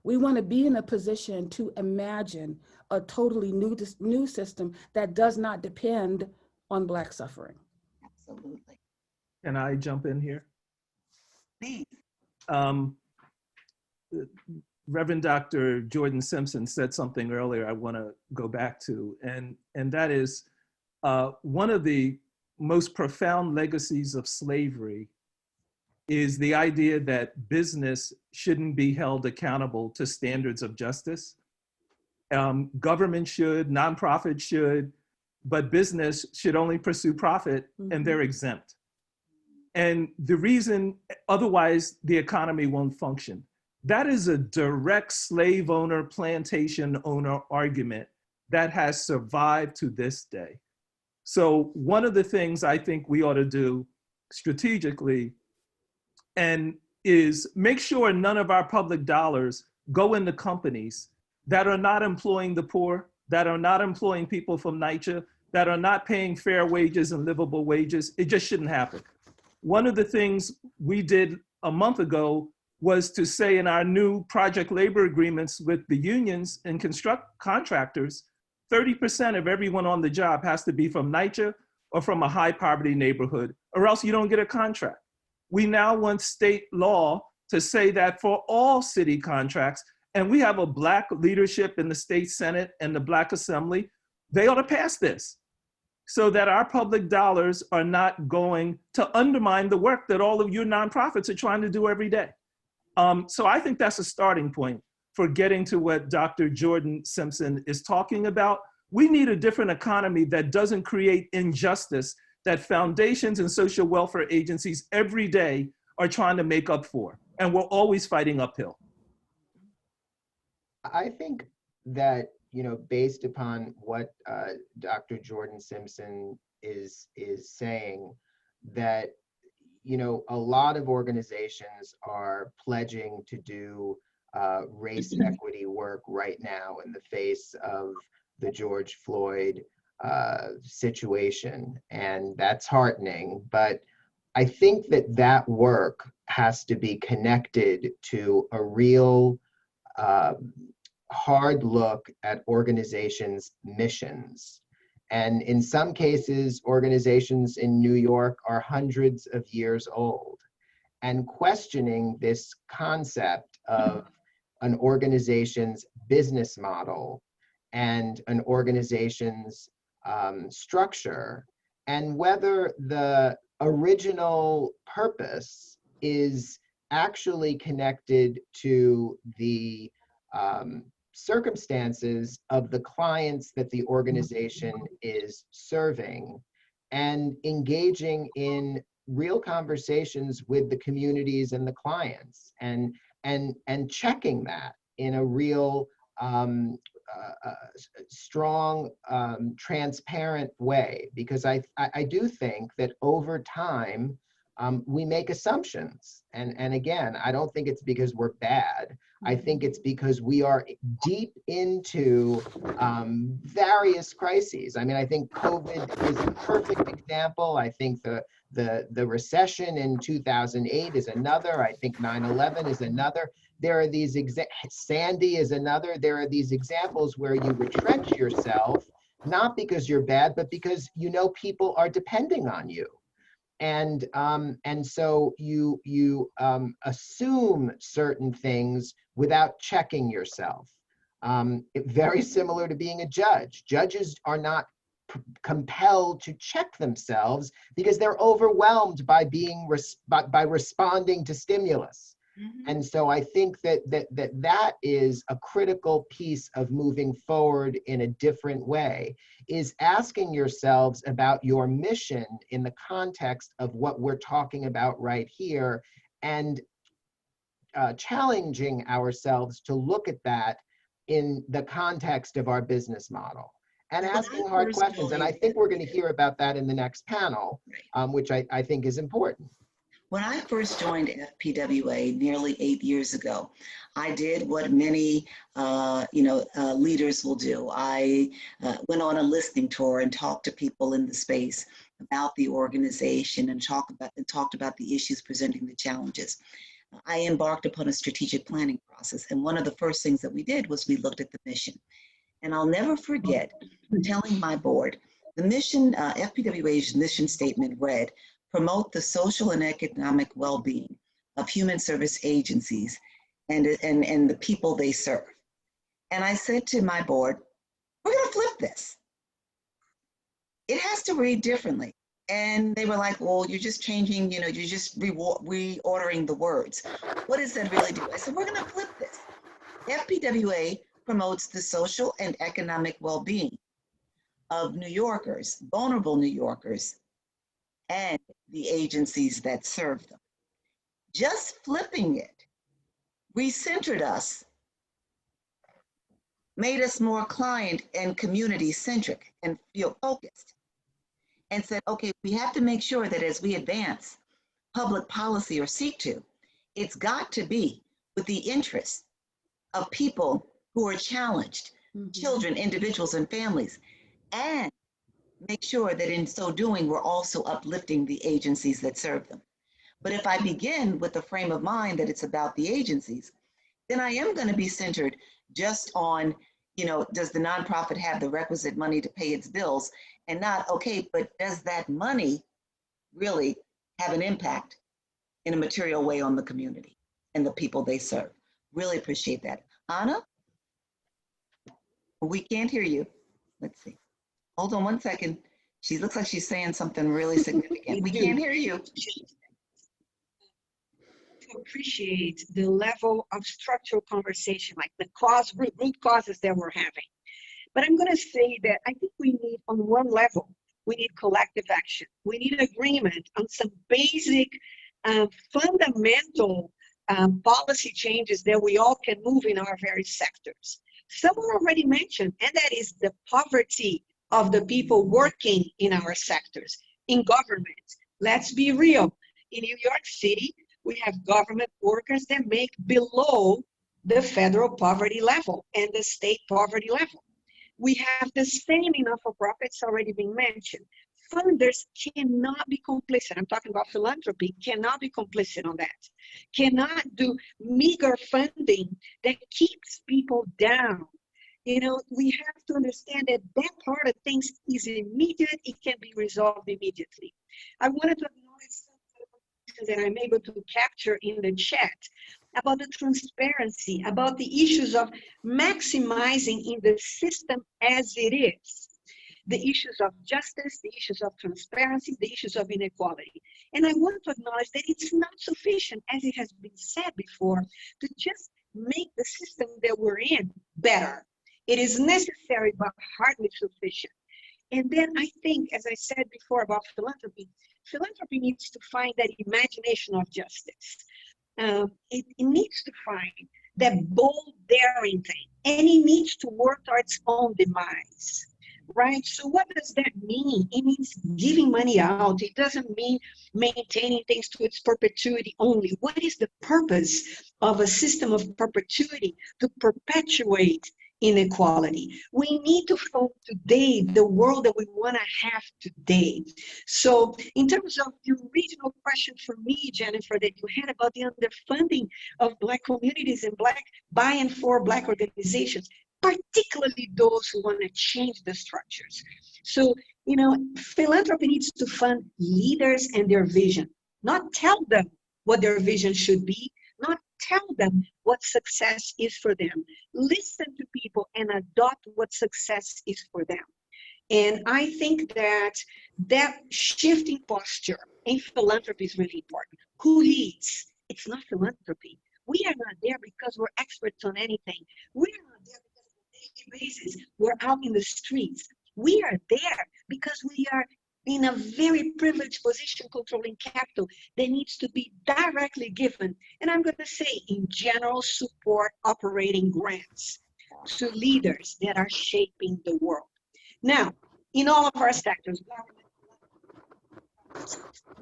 We want to be in a position to imagine a totally new system that does not depend on Black suffering. Absolutely. Can I jump in here? Please. Reverend Dr. Jordan Simpson said something earlier I want to go back to, and that is one of the most profound legacies of slavery is the idea that business shouldn't be held accountable to standards of justice. Government should, nonprofit should, but business should only pursue profit, and they're exempt. And the reason, otherwise the economy won't function. That is a direct slave owner, plantation owner argument that has survived to this day. So one of the things I think we ought to do strategically and is make sure none of our public dollars go into companies that are not employing the poor, that are not employing people from NYCHA, that are not paying fair wages and livable wages. It just shouldn't happen. One of the things we did a month ago was to say in our new project labor agreements with the unions and contractors, 30% of everyone on the job has to be from NYCHA or from a high poverty neighborhood, or else you don't get a contract. We now want state law to say that for all city contracts, and we have a Black leadership in the state Senate and the Black Assembly, they ought to pass this so that our public dollars are not going to undermine the work that all of your nonprofits are trying to do every day. So I think that's a starting point for getting to what Dr. Jordan Simpson is talking about. We need a different economy that doesn't create injustice that foundations and social welfare agencies every day are trying to make up for. And we're always fighting uphill. I think that, based upon what Dr. Jordan Simpson is saying, that, a lot of organizations are pledging to do race equity work right now in the face of the George Floyd situation, and that's heartening. But I think that work has to be connected to a real hard look at organizations' missions. And in some cases, organizations in New York are hundreds of years old, and questioning this concept of an organization's business model and an organization's structure, and whether the original purpose is actually connected to the circumstances of the clients that the organization is serving, and engaging in real conversations with the communities and the clients, and checking that in a real strong, transparent way, because I do think that over time we make assumptions, and again, I don't think it's because we're bad. I think it's because we are deep into various crises. I mean, I think COVID is a perfect example. I think the recession in 2008 is another. I think 9/11 is another. There are these Sandy is another. There are these examples where you retrench yourself, not because you're bad, but because people are depending on you. And so you assume certain things without checking yourself. Very similar to being a judge. Judges are not compelled to check themselves because they're overwhelmed by being by responding to stimulus. And so I think that is a critical piece of moving forward in a different way, is asking yourselves about your mission in the context of what we're talking about right here, and challenging ourselves to look at that in the context of our business model and asking hard questions. And I think we're going to hear about that in the next panel, which I think is important. When I first joined FPWA nearly 8 years ago, I did what many leaders will do. I went on a listening tour and talked to people in the space about the organization and talked about the issues presenting the challenges. I embarked upon a strategic planning process, and one of the first things that we did was we looked at the mission. And I'll never forget telling my board, the mission, FPWA's mission statement read, promote the social and economic well-being of human service agencies and the people they serve. And I said to my board, we're gonna flip this. It has to read differently. And they were like, well, you're just changing, you're just reordering the words. What does that really do? I said, we're gonna flip this. FPWA promotes the social and economic well-being of New Yorkers, vulnerable New Yorkers, and the agencies that serve them. Just flipping it recentered us, made us more client and community centric and feel focused, and said, okay, we have to make sure that as we advance public policy or seek to, it's got to be with the interests of people who are challenged, children, individuals, and families, and make sure that in so doing, we're also uplifting the agencies that serve them. But if I begin with the frame of mind that it's about the agencies, then I am going to be centered just on, does the nonprofit have the requisite money to pay its bills, and not, okay, but does that money really have an impact in a material way on the community and the people they serve? Really appreciate that. Anna? We can't hear you. Let's see. Hold on one second. She looks like she's saying something really significant. We can't hear you. To appreciate the level of structural conversation, like the root causes that we're having. But I'm going to say that I think we need, on one level, we need collective action. We need agreement on some basic, fundamental policy changes that we all can move in our various sectors. Someone already mentioned, and that is the poverty of the people working in our sectors, in government. Let's be real. In New York City, we have government workers that make below the federal poverty level and the state poverty level. We have the same in not-for-profits already being mentioned. Funders cannot be complicit. I'm talking about philanthropy, cannot be complicit on that. Cannot do meager funding that keeps people down. We have to understand that that part of things is immediate. It can be resolved immediately. I wanted to acknowledge something that I'm able to capture in the chat about the transparency, about the issues of maximizing in the system as it is. The issues of justice, the issues of transparency, the issues of inequality. And I want to acknowledge that it's not sufficient, as it has been said before, to just make the system that we're in better. It is necessary, but hardly sufficient. And then I think, as I said before about philanthropy needs to find that imagination of justice. It needs to find that bold, daring thing, and it needs to work towards its own demise, right? So what does that mean? It means giving money out. It doesn't mean maintaining things to its perpetuity only. What is the purpose of a system of perpetuity? To perpetuate inequality. We need to fund today the world that we want to have today. So in terms of the original question for me, Jennifer, that you had about the underfunding of Black communities and by and for Black organizations, particularly those who want to change the structures. So, philanthropy needs to fund leaders and their vision, not tell them what their vision should be, not tell them what success is for them. Listen to people and adopt what success is for them. And I think that shifting posture in philanthropy is really important. Who leads? It's not philanthropy. We are not there because we're experts on anything. We are not there because on a daily basis we're out in the streets. We are there because we are in a very privileged position controlling capital that needs to be directly given. And I'm going to say in general support operating grants to leaders that are shaping the world. Now, in all of our sectors,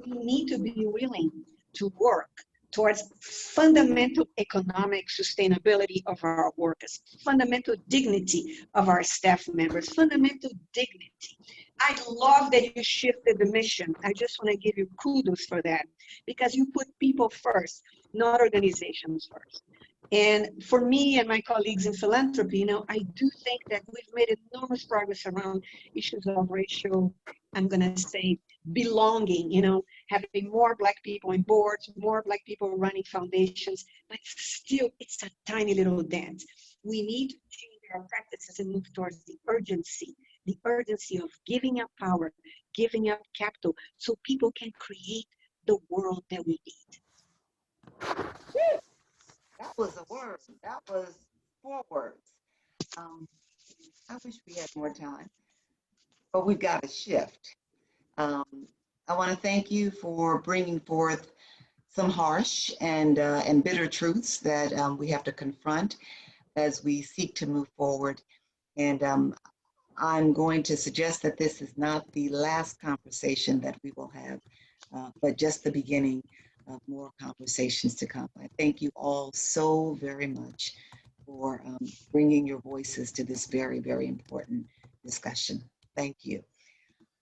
we need to be willing to work towards fundamental economic sustainability of our workers, fundamental dignity of our staff members, fundamental dignity. I love that you shifted the mission. I just want to give you kudos for that because you put people first, not organizations first. And for me and my colleagues in philanthropy, I do think that we've made enormous progress around issues of racial, I'm going to say, belonging, having more Black people in boards, more Black people running foundations, but still it's a tiny little dance. We need to change our practices and move towards the urgency of giving up power, giving up capital, so people can create the world that we need. That was a word. That was 4 words. I wish we had more time, but we've got to shift. I want to thank you for bringing forth some harsh and bitter truths that we have to confront as we seek to move forward. And I'm going to suggest that this is not the last conversation that we will have, but just the beginning of more conversations to come. I thank you all so very much for bringing your voices to this very, very important discussion. Thank you.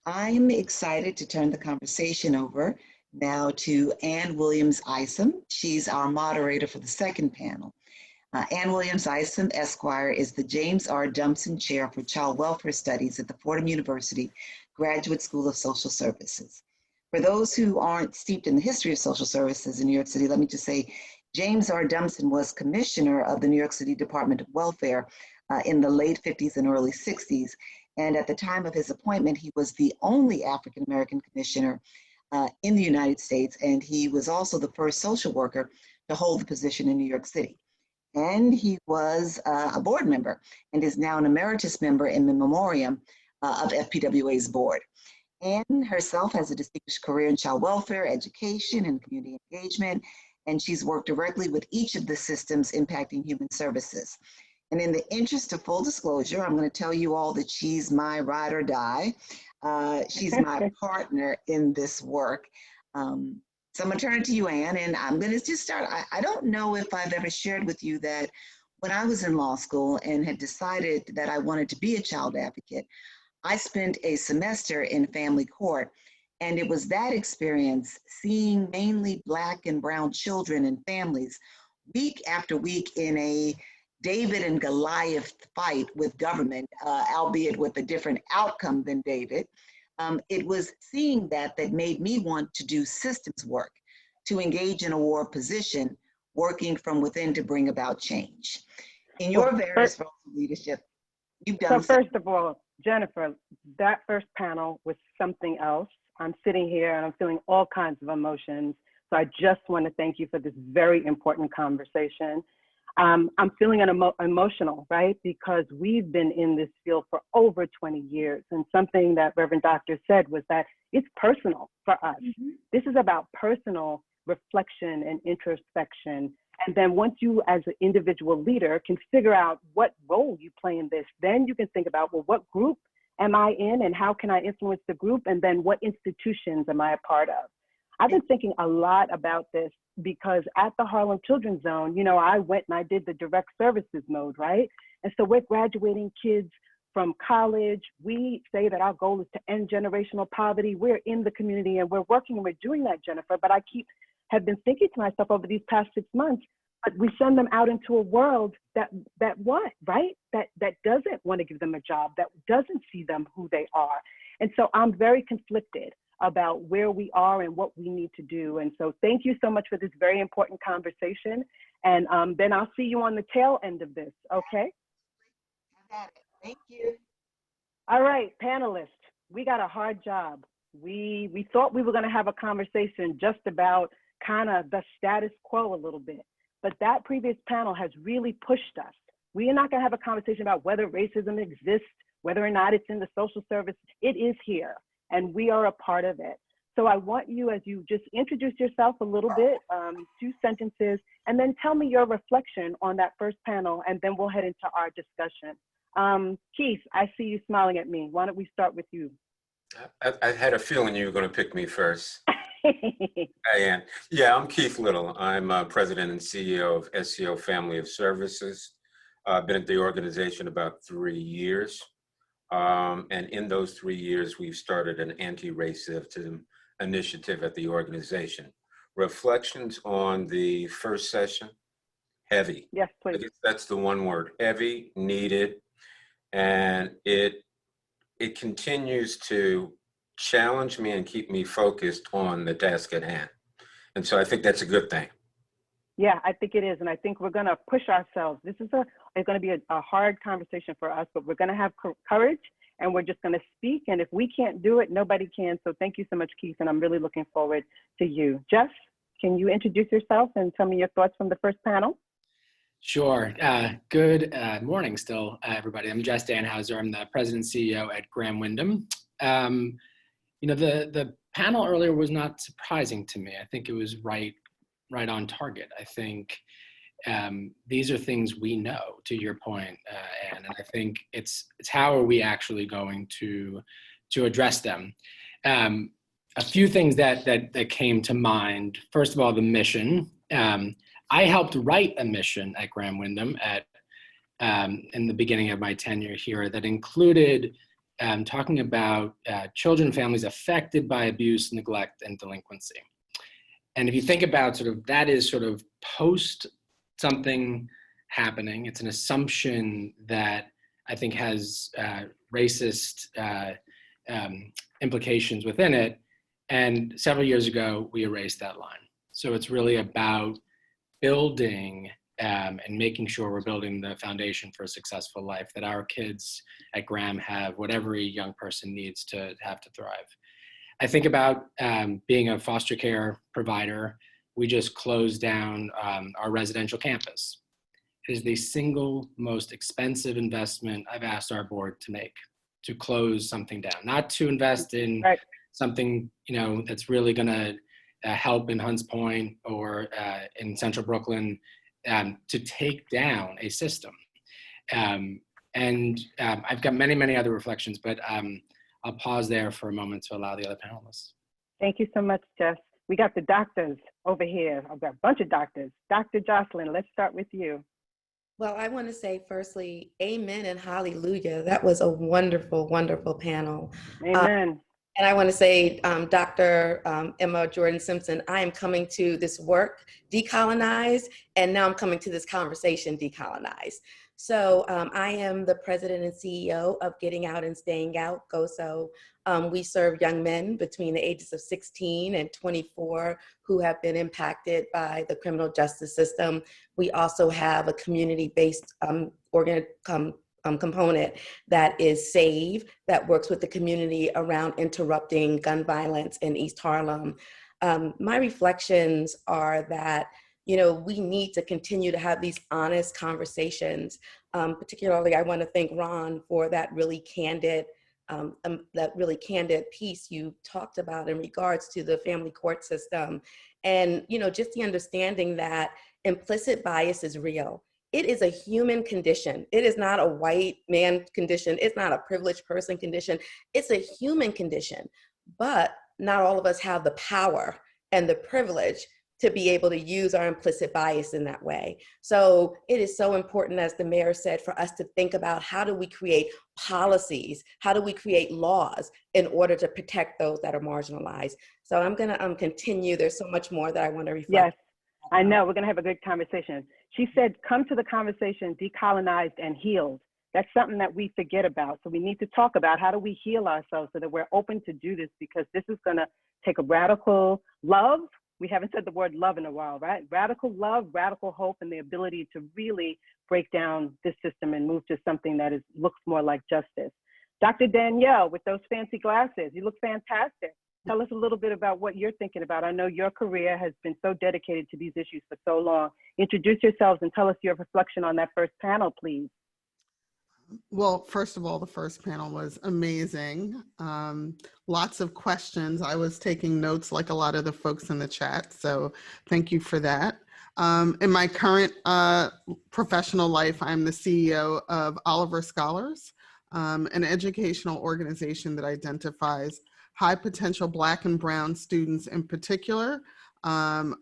I'm excited to turn the conversation over now to Ann Williams Isom. She's our moderator for the second panel. Ann Williams Isom, Esquire, is the James R. Dumpson Chair for Child Welfare Studies at the Fordham University Graduate School of Social Services. For those who aren't steeped in the history of social services in New York City, let me just say, James R. Dumpson was commissioner of the New York City Department of Welfare in the late 50s and early 60s. And at the time of his appointment, he was the only African-American commissioner in the United States. And he was also the first social worker to hold the position in New York City. And he was a board member and is now an emeritus member in the memoriam of FPWA's board. Ann herself has a distinguished career in child welfare, education, and community engagement, and she's worked directly with each of the systems impacting human services. And in the interest of full disclosure, I'm going to tell you all that she's my ride or die. She's my partner in this work. So I'm going to turn it to you, Ann, and I'm going to just start. I don't know if I've ever shared with you that when I was in law school and had decided that I wanted to be a child advocate, I spent a semester in family court, and it was that experience, seeing mainly Black and brown children and families week after week in a David and Goliath fight with government, albeit with a different outcome than David. It was seeing that made me want to do systems work, to engage in a war position, working from within to bring about change. In your various roles of leadership, you've done so. First of all, Jennifer, that first panel was something else. I'm sitting here and I'm feeling all kinds of emotions. So I just want to thank you for this very important conversation. I'm feeling emotional, right? Because we've been in this field for over 20 years. And something that Reverend Doctor said was that it's personal for us. Mm-hmm. This is about personal reflection and introspection. And then once you as an individual leader can figure out what role you play in this, then you can think about, well, what group am I in and how can I influence the group? And then what institutions am I a part of? I've been thinking a lot about this because at the Harlem Children's Zone, I went and I did the direct services mode, right? And so we're graduating kids from college. We say that our goal is to end generational poverty. We're in the community and we're working and we're doing that, Jennifer, but have been thinking to myself over these past 6 months, but we send them out into a world that doesn't want to give them a job, that doesn't see them who they are. And so I'm very conflicted about where we are and what we need to do. And so thank you so much for this very important conversation. And then I'll see you on the tail end of this, okay? I got it. Thank you. All right, panelists, we got a hard job. We thought we were gonna have a conversation just about kind of the status quo a little bit. but that previous panel has really pushed us. We are not going to have a conversation about whether racism exists, whether or not it's in the social service. It is here, and we are a part of it. So I want you, as you just introduce yourself a little bit, 2 sentences, and then tell me your reflection on that first panel, and then we'll head into our discussion. Keith, I see you smiling at me. Why don't we start with you? I had a feeling you were going to pick me first. Diane. Yeah, I'm Keith Little. I'm president and CEO of SEO Family of Services. I've been at the organization about 3 years. And in those 3 years, we've started an anti-racism initiative at the organization. Reflections on the first session, heavy. Yes, please. I guess that's the one word, heavy, needed. And it continues to challenge me and keep me focused on the task at hand. And so I think that's a good thing. Yeah, I think it is. And I think we're going to push ourselves. This is it's going to be a hard conversation for us, but we're going to have courage, and we're just going to speak. And if we can't do it, nobody can. So thank you so much, Keith. And I'm really looking forward to you. Jeff, can you introduce yourself and tell me your thoughts from the first panel? Sure. Good morning still, everybody. I'm Jess Danhauser. I'm the president and CEO at Graham Windham. The panel earlier was not surprising to me. I think it was right on target. I think these are things we know, to your point, Anne, and I think it's how are we actually going to address them. A few things that came to mind. First of all, the mission. I helped write a mission at Graham Windham in the beginning of my tenure here that included talking about children and families affected by abuse, neglect, and delinquency. And if you think about that is post something happening, it's an assumption that I think has racist implications within it. And several years ago, we erased that line. So it's really about building and making sure we're building the foundation for a successful life, that our kids at Graham have what every young person needs to have to thrive. I think about being a foster care provider. We just closed down our residential campus. It is the single most expensive investment I've asked our board to make, to close something down, not to invest in something that's really going to help in Hunts Point or in Central Brooklyn, to take down a system. I've got many other reflections, but I'll pause there for a moment to allow the other panelists. Thank you so much, Jess. We got the doctors over here. I've got a bunch of doctors. Dr. Jocelyn, let's start with you. Well, I want to say firstly, amen and hallelujah. That was a wonderful, wonderful panel. Amen. And I want to say, Dr. Emma Jordan Simpson, I am coming to this work decolonized, and now I'm coming to this conversation decolonized. So I am the president and CEO of Getting Out and Staying Out, GOSO. We serve young men between the ages of 16 and 24 who have been impacted by the criminal justice system. We also have a community-based component that is SAVE, that works with the community around interrupting gun violence in East Harlem. My reflections are that we need to continue to have these honest conversations. Particularly, I want to thank Ron for that really candid piece you talked about in regards to the family court system. And, just the understanding that implicit bias is real. It is a human condition. It is not a white man condition. It's not a privileged person condition. It's a human condition. But not all of us have the power and the privilege to be able to use our implicit bias in that way. So it is so important, as the mayor said, for us to think about how do we create policies, how do we create laws in order to protect those that are marginalized. So I'm gonna continue. There's so much more that I want to reflect. Yes, I know, we're gonna have a good conversation. She said, come to the conversation decolonized and healed. That's something that we forget about. So we need to talk about how do we heal ourselves so that we're open to do this, because this is gonna take a radical love. We haven't said the word love in a while, right? Radical love, radical hope, and the ability to really break down this system and move to something that looks more like justice. Dr. Danielle, with those fancy glasses, you look fantastic. Tell us a little bit about what you're thinking about. I know your career has been so dedicated to these issues for so long. Introduce yourselves and tell us your reflection on that first panel, please. Well, first of all, the first panel was amazing. Lots of questions. I was taking notes like a lot of the folks in the chat, so thank you for that. In my current professional life, I'm the CEO of Oliver Scholars, an educational organization that identifies high potential Black and Brown students in particular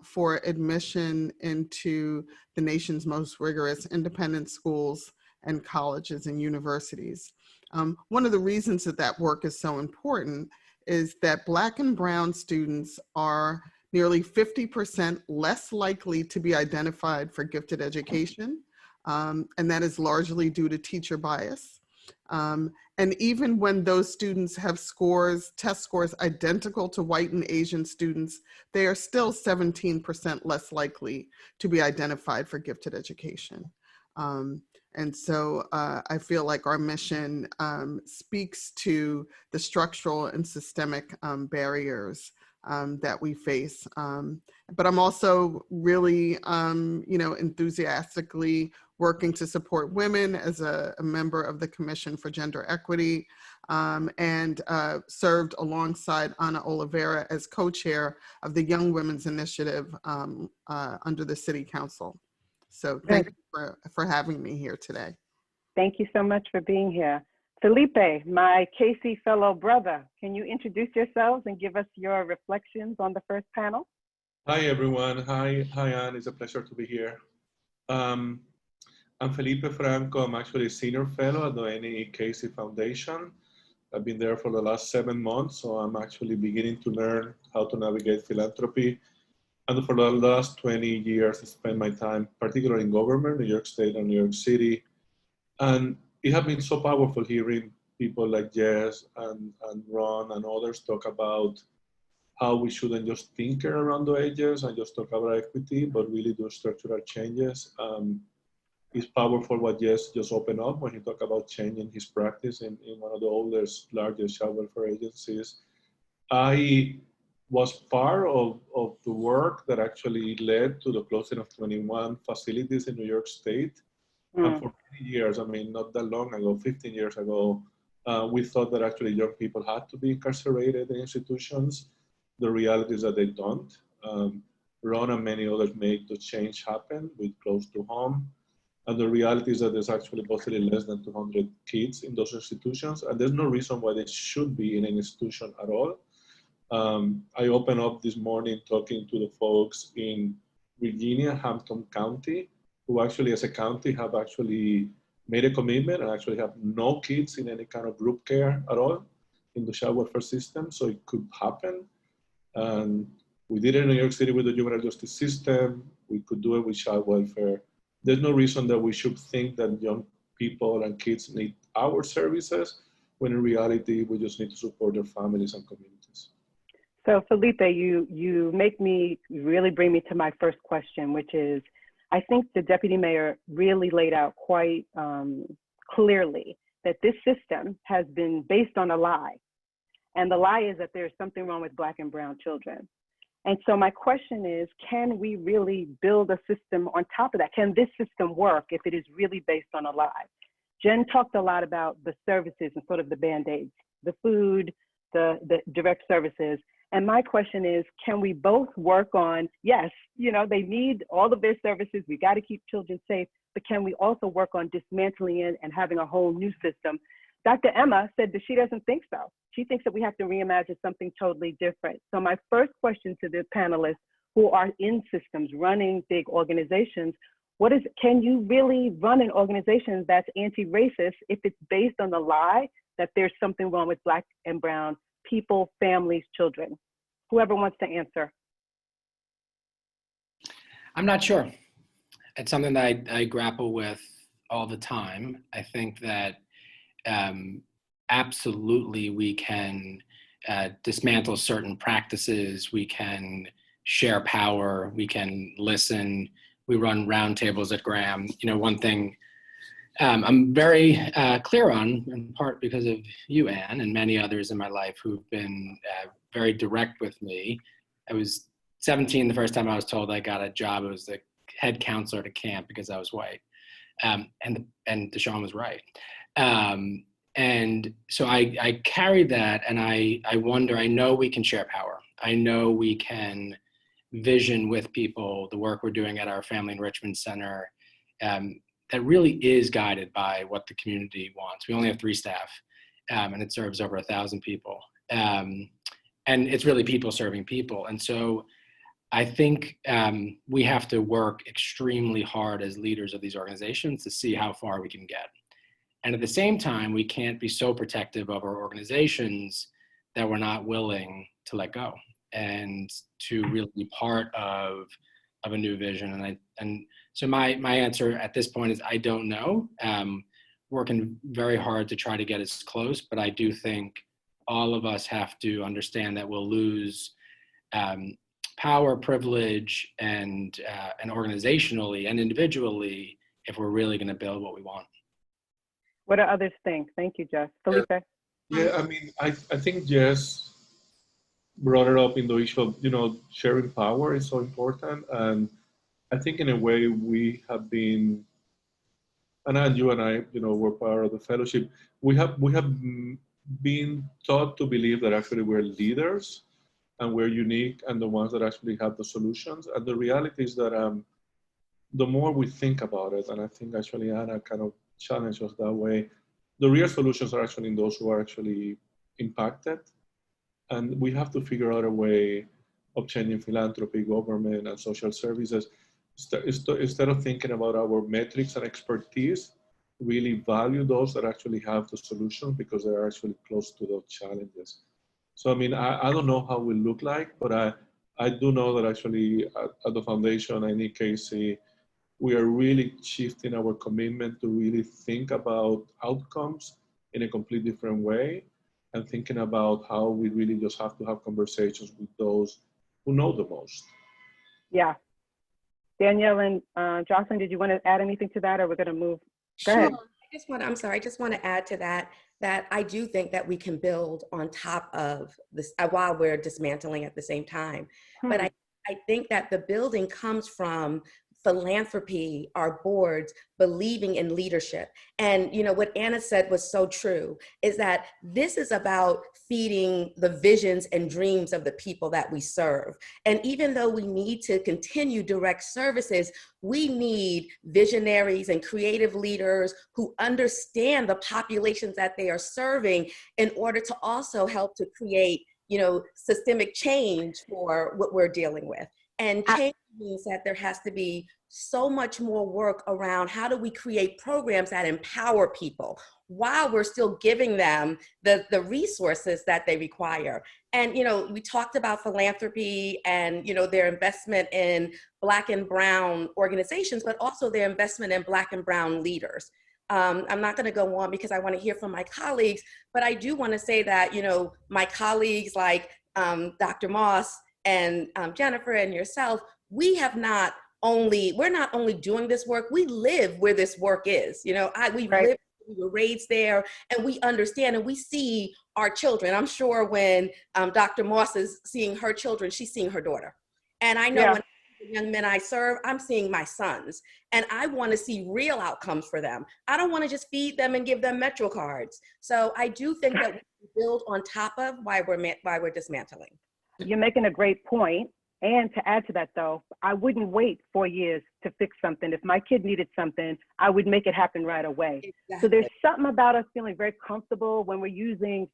for admission into the nation's most rigorous independent schools and colleges and universities. One of the reasons that that work is so important is that Black and Brown students are nearly 50% less likely to be identified for gifted education, and that is largely due to teacher bias. And even when those students have test scores identical to white and Asian students, they are still 17% less likely to be identified for gifted education. And so I feel like our mission speaks to the structural and systemic barriers that we face. But I'm also really, enthusiastically working to support women as a member of the Commission for Gender Equity, and served alongside Ana Oliveira as co-chair of the Young Women's Initiative under the City Council. So thank you for having me here today. Thank you so much for being here. Felipe, my Casey fellow brother, can you introduce yourselves and give us your reflections on the first panel? Hi, everyone. Hi, Anne. It's a pleasure to be here. I'm Felipe Franco. I'm actually a senior fellow at the N.E. Casey Foundation. I've been there for the last 7 months, so I'm actually beginning to learn how to navigate philanthropy. And for the last 20 years, I spent my time particularly in government, New York State and New York City. And it has been so powerful hearing people like Jess and Ron and others talk about how we shouldn't just tinker around the edges and just talk about equity, but really do structural changes. It's powerful what Jess just opened up when he talked about changing his practice in one of the oldest, largest child welfare agencies. I was part of the work that actually led to the closing of 21 facilities in New York State. And for many years, I mean, not that long ago, 15 years ago, we thought that actually young people had to be incarcerated in institutions. The reality is that they don't. Ron and many others made the change happen with Close to Home. And the reality is that there's actually possibly less than 200 kids in those institutions. And there's no reason why they should be in an institution at all. I opened up this morning talking to the folks in Virginia, Hampton County, who actually as a county have actually made a commitment and actually have no kids in any kind of group care at all in the child welfare system. So it could happen. And we did it in New York City with the juvenile justice system. We could do it with child welfare. There's no reason that we should think that young people and kids need our services, when in reality, we just need to support their families and communities. So Felipe, you make me really bring me to my first question, which is, I think the deputy mayor really laid out quite clearly that this system has been based on a lie. And the lie is that there's something wrong with Black and brown children. And so my question is, can we really build a system on top of that? Can this system work if it is really based on a lie? Jen talked a lot about the services and sort of the Band-Aids, the food, the direct services. And my question is, can we both work on, yes, they need all of their services, we got to keep children safe, but can we also work on dismantling it and having a whole new system? Dr. Emma said that she doesn't think so. She thinks that we have to reimagine something totally different. So my first question to the panelists who are in systems, running big organizations, can you really run an organization that's anti-racist if it's based on the lie that there's something wrong with Black and brown people, families, children? Whoever wants to answer. I'm not sure. It's something that I grapple with all the time. I think that absolutely we can dismantle certain practices, we can share power, we can listen, we run roundtables at Graham. One thing I'm very clear on, in part because of you, Anne, and many others in my life who've been very direct with me. I was 17 the first time I was told I got a job. It was the head counselor at a camp because I was white. And Deshaun was right. And so I carry that, and I wonder, I know we can share power. I know we can vision with people the work we're doing at our Family Enrichment Center that really is guided by what the community wants. We only have 3 staff, and it serves over 1,000 people. And it's really people serving people. And so I think we have to work extremely hard as leaders of these organizations to see how far we can get. And at the same time, we can't be so protective of our organizations that we're not willing to let go and to really be part of a new vision. And so my answer at this point is I don't know. Working very hard to try to get as close, but I do think all of us have to understand that we'll lose power, privilege, and organizationally and individually if we're really going to build what we want. What do others think? Thank you, Jess. Felipe? Yeah, I mean, I think Jess brought it up in the issue of, sharing power is so important. And I think in a way we have been, and you and I, we're part of the fellowship, we have been taught to believe that actually we're leaders and we're unique and the ones that actually have the solutions. And the reality is that the more we think about it, and I think actually Anna kind of challenged us that way, the real solutions are actually in those who are actually impacted. And we have to figure out a way of changing philanthropy, government, and social services. Instead of thinking about our metrics and expertise, really value those that actually have the solutions because they're actually close to those challenges. So, I mean, I don't know how it will look like, but I do know that actually at the foundation, I need Casey, we are really shifting our commitment to really think about outcomes in a completely different way and thinking about how we really just have to have conversations with those who know the most. Yeah. Danielle and Jocelyn, did you want to add anything to that, or we're going to move? Go ahead. I just want to add to that I do think that we can build on top of this while we're dismantling at the same time. But I think that the building comes from philanthropy, our boards believing in leadership. And what Anna said was so true, is that this is about feeding the visions and dreams of the people that we serve. And even though we need to continue direct services, we need visionaries and creative leaders who understand the populations that they are serving in order to also help to create, systemic change for what we're dealing with. And change means that there has to be so much more work around how do we create programs that empower people while we're still giving them the resources that they require. And, we talked about philanthropy and, their investment in Black and Brown organizations, but also their investment in Black and Brown leaders. I'm not going to go on because I want to hear from my colleagues, but I do want to say that, my colleagues like Dr. Moss and Jennifer and yourself, we're not only doing this work, we live where this work is. We were raised there, and we understand and we see our children. I'm sure when Dr. Moss is seeing her children, she's seeing her daughter. And I know when the young men I serve, I'm seeing my sons, and I want to see real outcomes for them. I don't want to just feed them and give them Metro cards. So I do think that we can build on top of why we're dismantling. You're making a great point. And to add to that, though, I wouldn't wait 4 years to fix something. If my kid needed something, I would make it happen right away. Exactly. So there's something about us feeling very comfortable when we're using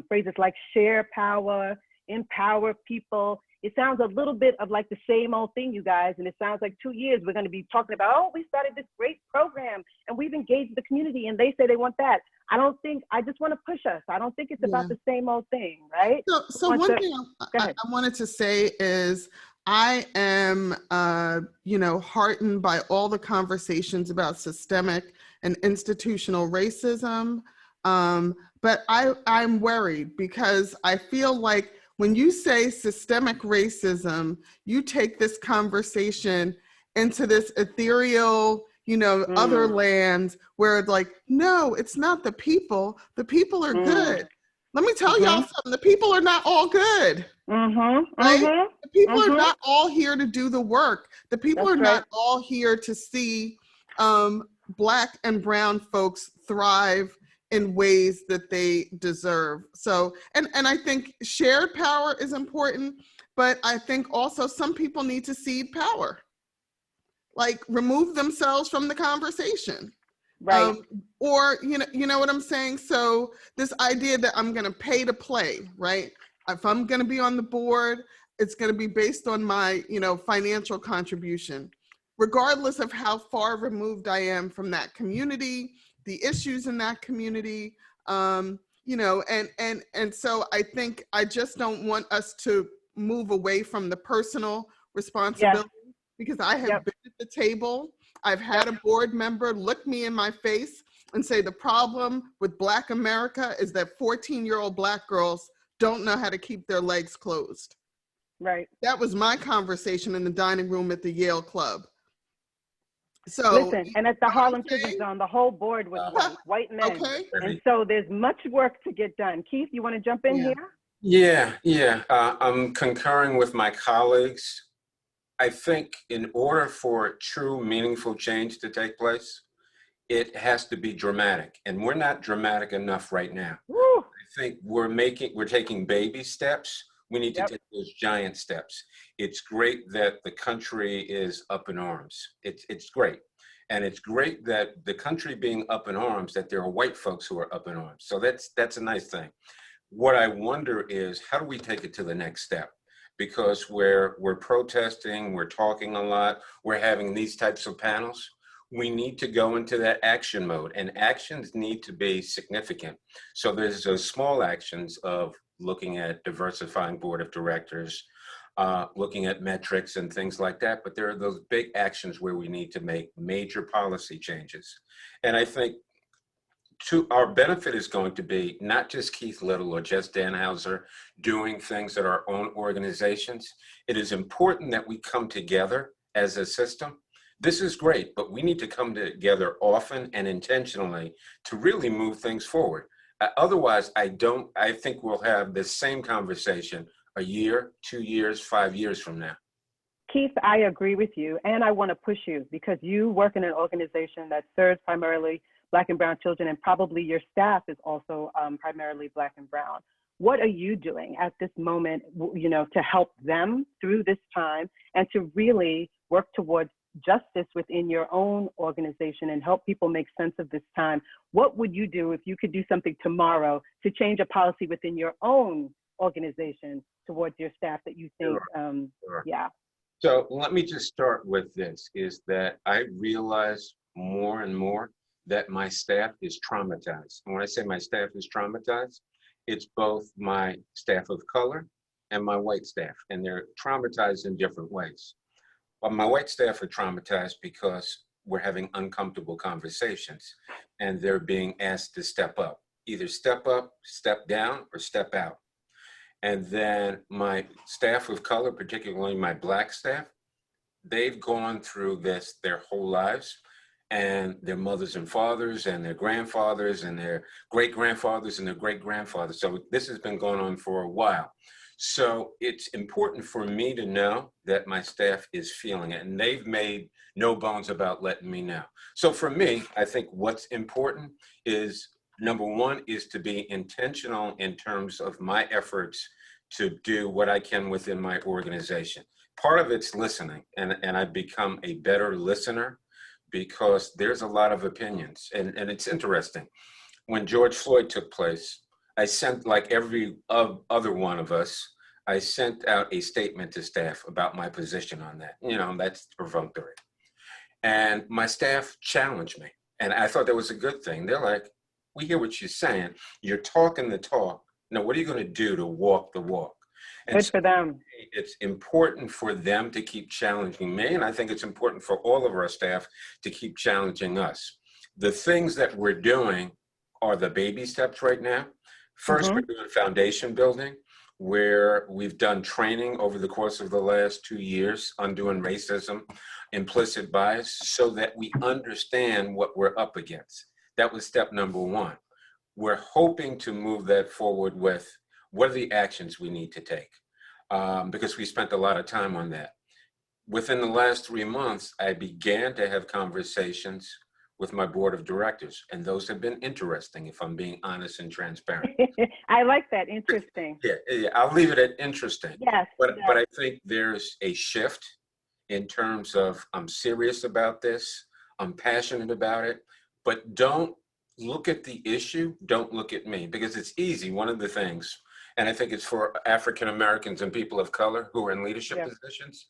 phrases like share power, empower people. It sounds a little bit of like the same old thing, you guys. And it sounds like 2 years we're going to be talking about, oh, we started this great program and we've engaged the community and they say they want that. I just want to push us. I don't think it's about the same old thing, right? So one thing I wanted to say is I am, heartened by all the conversations about systemic and institutional racism. But I'm worried because I feel like when you say systemic racism, you take this conversation into this ethereal, other lands where it's like, no, it's not the people. The people are good. Let me tell y'all something. The people are not all good. Right? The people are not all here to do the work. The people are not all here to see Black and brown folks thrive in ways that they deserve. So, and I think shared power is important, but I think also some people need to cede power, like remove themselves from the conversation. Right. Or, you know what I'm saying? So this idea that I'm going to pay to play, right? If I'm going to be on the board, it's going to be based on my, financial contribution, regardless of how far removed I am from that community, the issues in that community, and so I think I just don't want us to move away from the personal responsibility, because I have been at the table. I've had a board member look me in my face and say the problem with Black America is that 14-year-old Black girls don't know how to keep their legs closed. Right. That was my conversation in the dining room at the Yale Club. So listen, and at the Harlem Children's Zone, the whole board was white men. Okay. And so there's much work to get done. Keith, you want to jump in here? Yeah. I'm concurring with my colleagues. I think in order for true meaningful change to take place, it has to be dramatic, and we're not dramatic enough right now. Woo. I think we're taking baby steps. We need to take those giant steps. It's great that the country is up in arms. It's great. And it's great that the country being up in arms, that there are white folks who are up in arms. So that's a nice thing. What I wonder is, how do we take it to the next step? Because we're protesting, we're talking a lot, we're having these types of panels. We need to go into that action mode, and actions need to be significant. So there's those small actions of looking at diversifying board of directors, looking at metrics and things like that, but there are those big actions where we need to make major policy changes. And I think to our benefit is going to be not just Keith Little or just Dan Hauser doing things at our own organizations. It is important that we come together as a system. This is great, but we need to come together often and intentionally to really move things forward. Otherwise, I think we'll have the same conversation a year, 2 years, 5 years from now. Keith, I agree with you. And I want to push you, because you work in an organization that serves primarily Black and brown children, and probably your staff is also primarily Black and brown. What are you doing at this moment, to help them through this time and to really work towards justice within your own organization and help people make sense of this time? What would you do if you could do something tomorrow to change a policy within your own organization towards your staff that you think, Sure. So let me just start with this, is that I realize more and more that my staff is traumatized. And when I say my staff is traumatized, it's both my staff of color and my white staff, and they're traumatized in different ways. But my white staff are traumatized because we're having uncomfortable conversations and they're being asked to step up, either step up, step down, or step out. And then my staff of color, particularly my Black staff, they've gone through this their whole lives, and their mothers and fathers and their grandfathers and their great-grandfathers and their great-grandfathers. So this has been going on for a while. So it's important for me to know that my staff is feeling it, and they've made no bones about letting me know. So for me, I think what's important is, number one, is to be intentional in terms of my efforts to do what I can within my organization. Part of it's listening, and I've become a better listener, because there's a lot of opinions. And it's interesting. When George Floyd took place, I sent, like every other one of us, I sent out a statement to staff about my position on that. That's perfunctory. And my staff challenged me. And I thought that was a good thing. They're like, we hear what you're saying. You're talking the talk. Now, what are you going to do to walk the walk? And good for them. It's important for them to keep challenging me, and I think it's important for all of our staff to keep challenging us. The things that we're doing are the baby steps right now. First, we're doing foundation building, where we've done training over the course of the last 2 years, undoing racism, implicit bias, so that we understand what we're up against. That was step number one. we're hoping to move that forward with what are the actions we need to take, because we spent a lot of time on that. Within the last 3 months, I began to have conversations with my board of directors, and those have been interesting, if I'm being honest and transparent. I like that, interesting. Yeah, I'll leave it at interesting. Yes. But I think there's a shift in terms of I'm serious about this, I'm passionate about it, but don't look at the issue, don't look at me, because it's easy. One of the things, and I think it's for African Americans and people of color who are in leadership positions,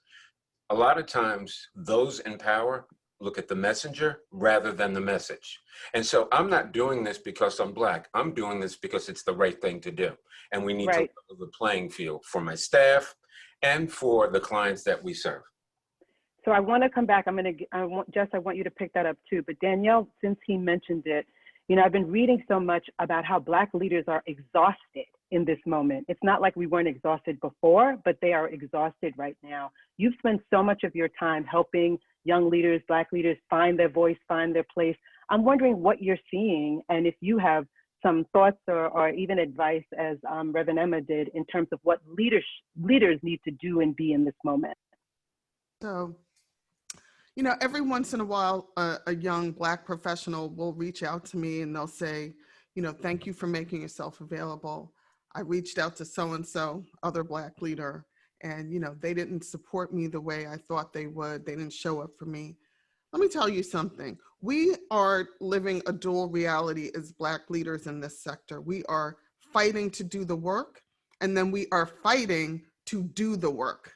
a lot of times those in power look at the messenger rather than the message. And so I'm not doing this because I'm Black. I'm doing this because it's the right thing to do. And we need to level the playing field for my staff and for the clients that we serve. So I want to come back. Jess, I want you to pick that up too. But Danielle, since he mentioned it, you know, I've been reading so much about how Black leaders are exhausted in this moment. It's not like we weren't exhausted before, but they are exhausted right now. You've spent so much of your time helping young leaders, Black leaders, find their voice, find their place. I'm wondering what you're seeing, and if you have some thoughts or even advice, as Reverend Emma did, in terms of what leaders need to do and be in this moment. So, you know, every once in a while, a young Black professional will reach out to me and they'll say, you know, thank you for making yourself available. I reached out to so-and-so, other Black leader, and, you know, they didn't support me the way I thought they would. They didn't show up for me. Let me tell you something. We are living a dual reality as Black leaders in this sector. We are fighting to do the work, and then we are fighting to do the work.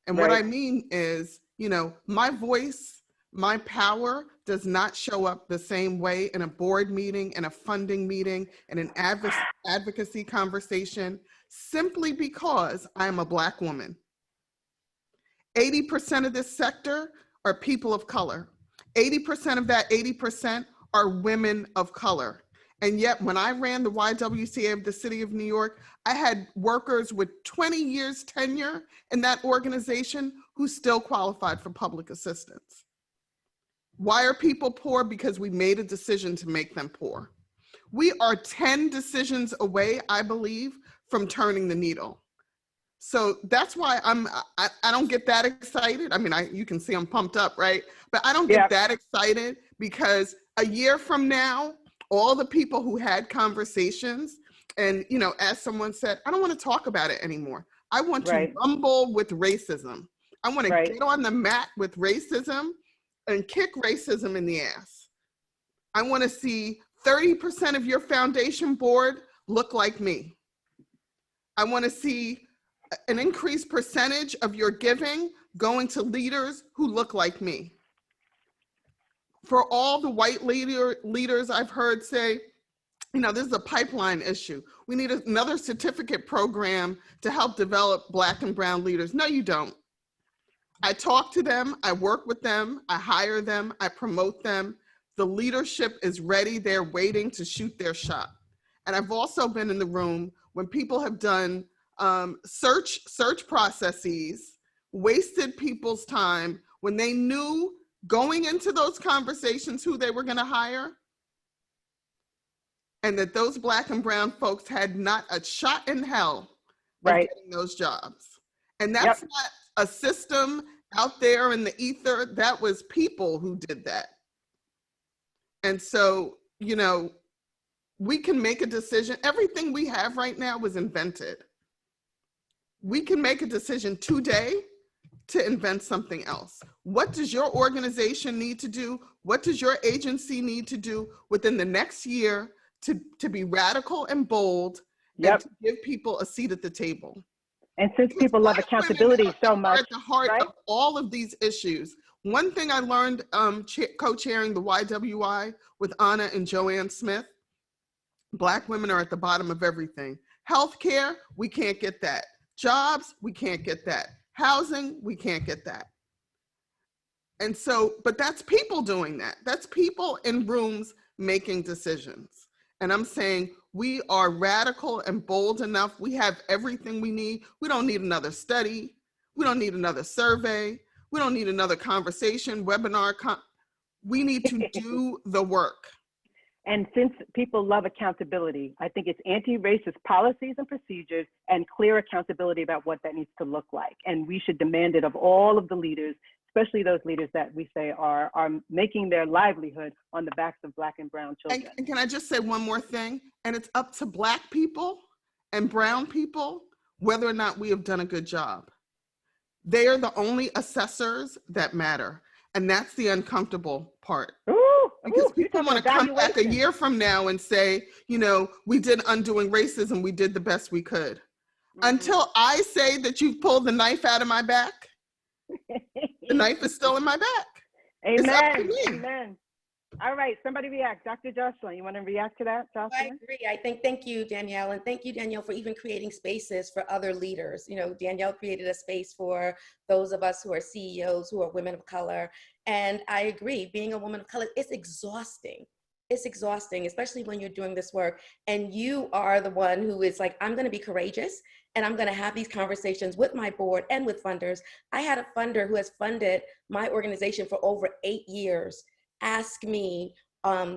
And what I mean is, you know, my voice, my power does not show up the same way in a board meeting, in a funding meeting, in an advocacy conversation, simply because I'm a Black woman. 80% of this sector are people of color. 80% of that 80% are women of color. And yet when I ran the YWCA of the City of New York, I had workers with 20 years tenure in that organization who still qualified for public assistance. Why are people poor? Because we made a decision to make them poor. We are 10 decisions away, I believe, from turning the needle. So that's why I don't get that excited. I mean, you can see I'm pumped up, right? But I don't get that excited because a year from now, all the people who had conversations and, you know, as someone said, I don't want to talk about it anymore. I want to rumble with racism. I want to get on the mat with racism and kick racism in the ass. I want to see 30% of your foundation board look like me. I want to see an increased percentage of your giving going to leaders who look like me. For all the white leaders I've heard say, you know, this is a pipeline issue. We need another certificate program to help develop Black and brown leaders. No, you don't. I talk to them, I work with them, I hire them, I promote them. The leadership is ready, they're waiting to shoot their shot. And I've also been in the room when people have done search processes, wasted people's time when they knew going into those conversations who they were going to hire, and that those Black and brown folks had not a shot in hell of getting those jobs. And that's not a system out there in the ether. That was people who did that. And so, you know, we can make a decision. Everything we have right now was invented. We can make a decision today to invent something else. What does your organization need to do? What does your agency need to do within the next year to be radical and bold and to give people a seat at the table? And since people love accountability so much, at the heart of all of these issues. One thing I learned co-chairing the YWI with Anna and Joanne Smith, Black women are at the bottom of everything. Healthcare, we can't get that. Jobs, we can't get that. Housing, we can't get that. And so, but that's people doing that. That's people in rooms making decisions. And I'm saying we are radical and bold enough. We have everything we need. We don't need another study. We don't need another survey. We don't need another conversation, webinar. We need to do the work. And since people love accountability, I think it's anti-racist policies and procedures and clear accountability about what that needs to look like. And we should demand it of all of the leaders, especially those leaders that we say are making their livelihood on the backs of Black and brown children. And can I just say one more thing? And it's up to Black people and brown people whether or not we have done a good job. They are the only assessors that matter. And that's the uncomfortable part. Because people want to come back a year from now and say, you know, we did Undoing Racism, we did the best we could. Mm-hmm. Until I say that you've pulled the knife out of my back, the knife is still in my back. Amen. Amen. All right, somebody react. Dr. Jocelyn, you want to react to that, Jocelyn? I agree. Thank you, Danielle. And thank you, Danielle, for even creating spaces for other leaders. You know, Danielle created a space for those of us who are CEOs, who are women of color. And I agree, being a woman of color, it's exhausting. It's exhausting, especially when you're doing this work. And you are the one who is like, I'm going to be courageous and I'm going to have these conversations with my board and with funders. I had a funder who has funded my organization for over 8 years ask me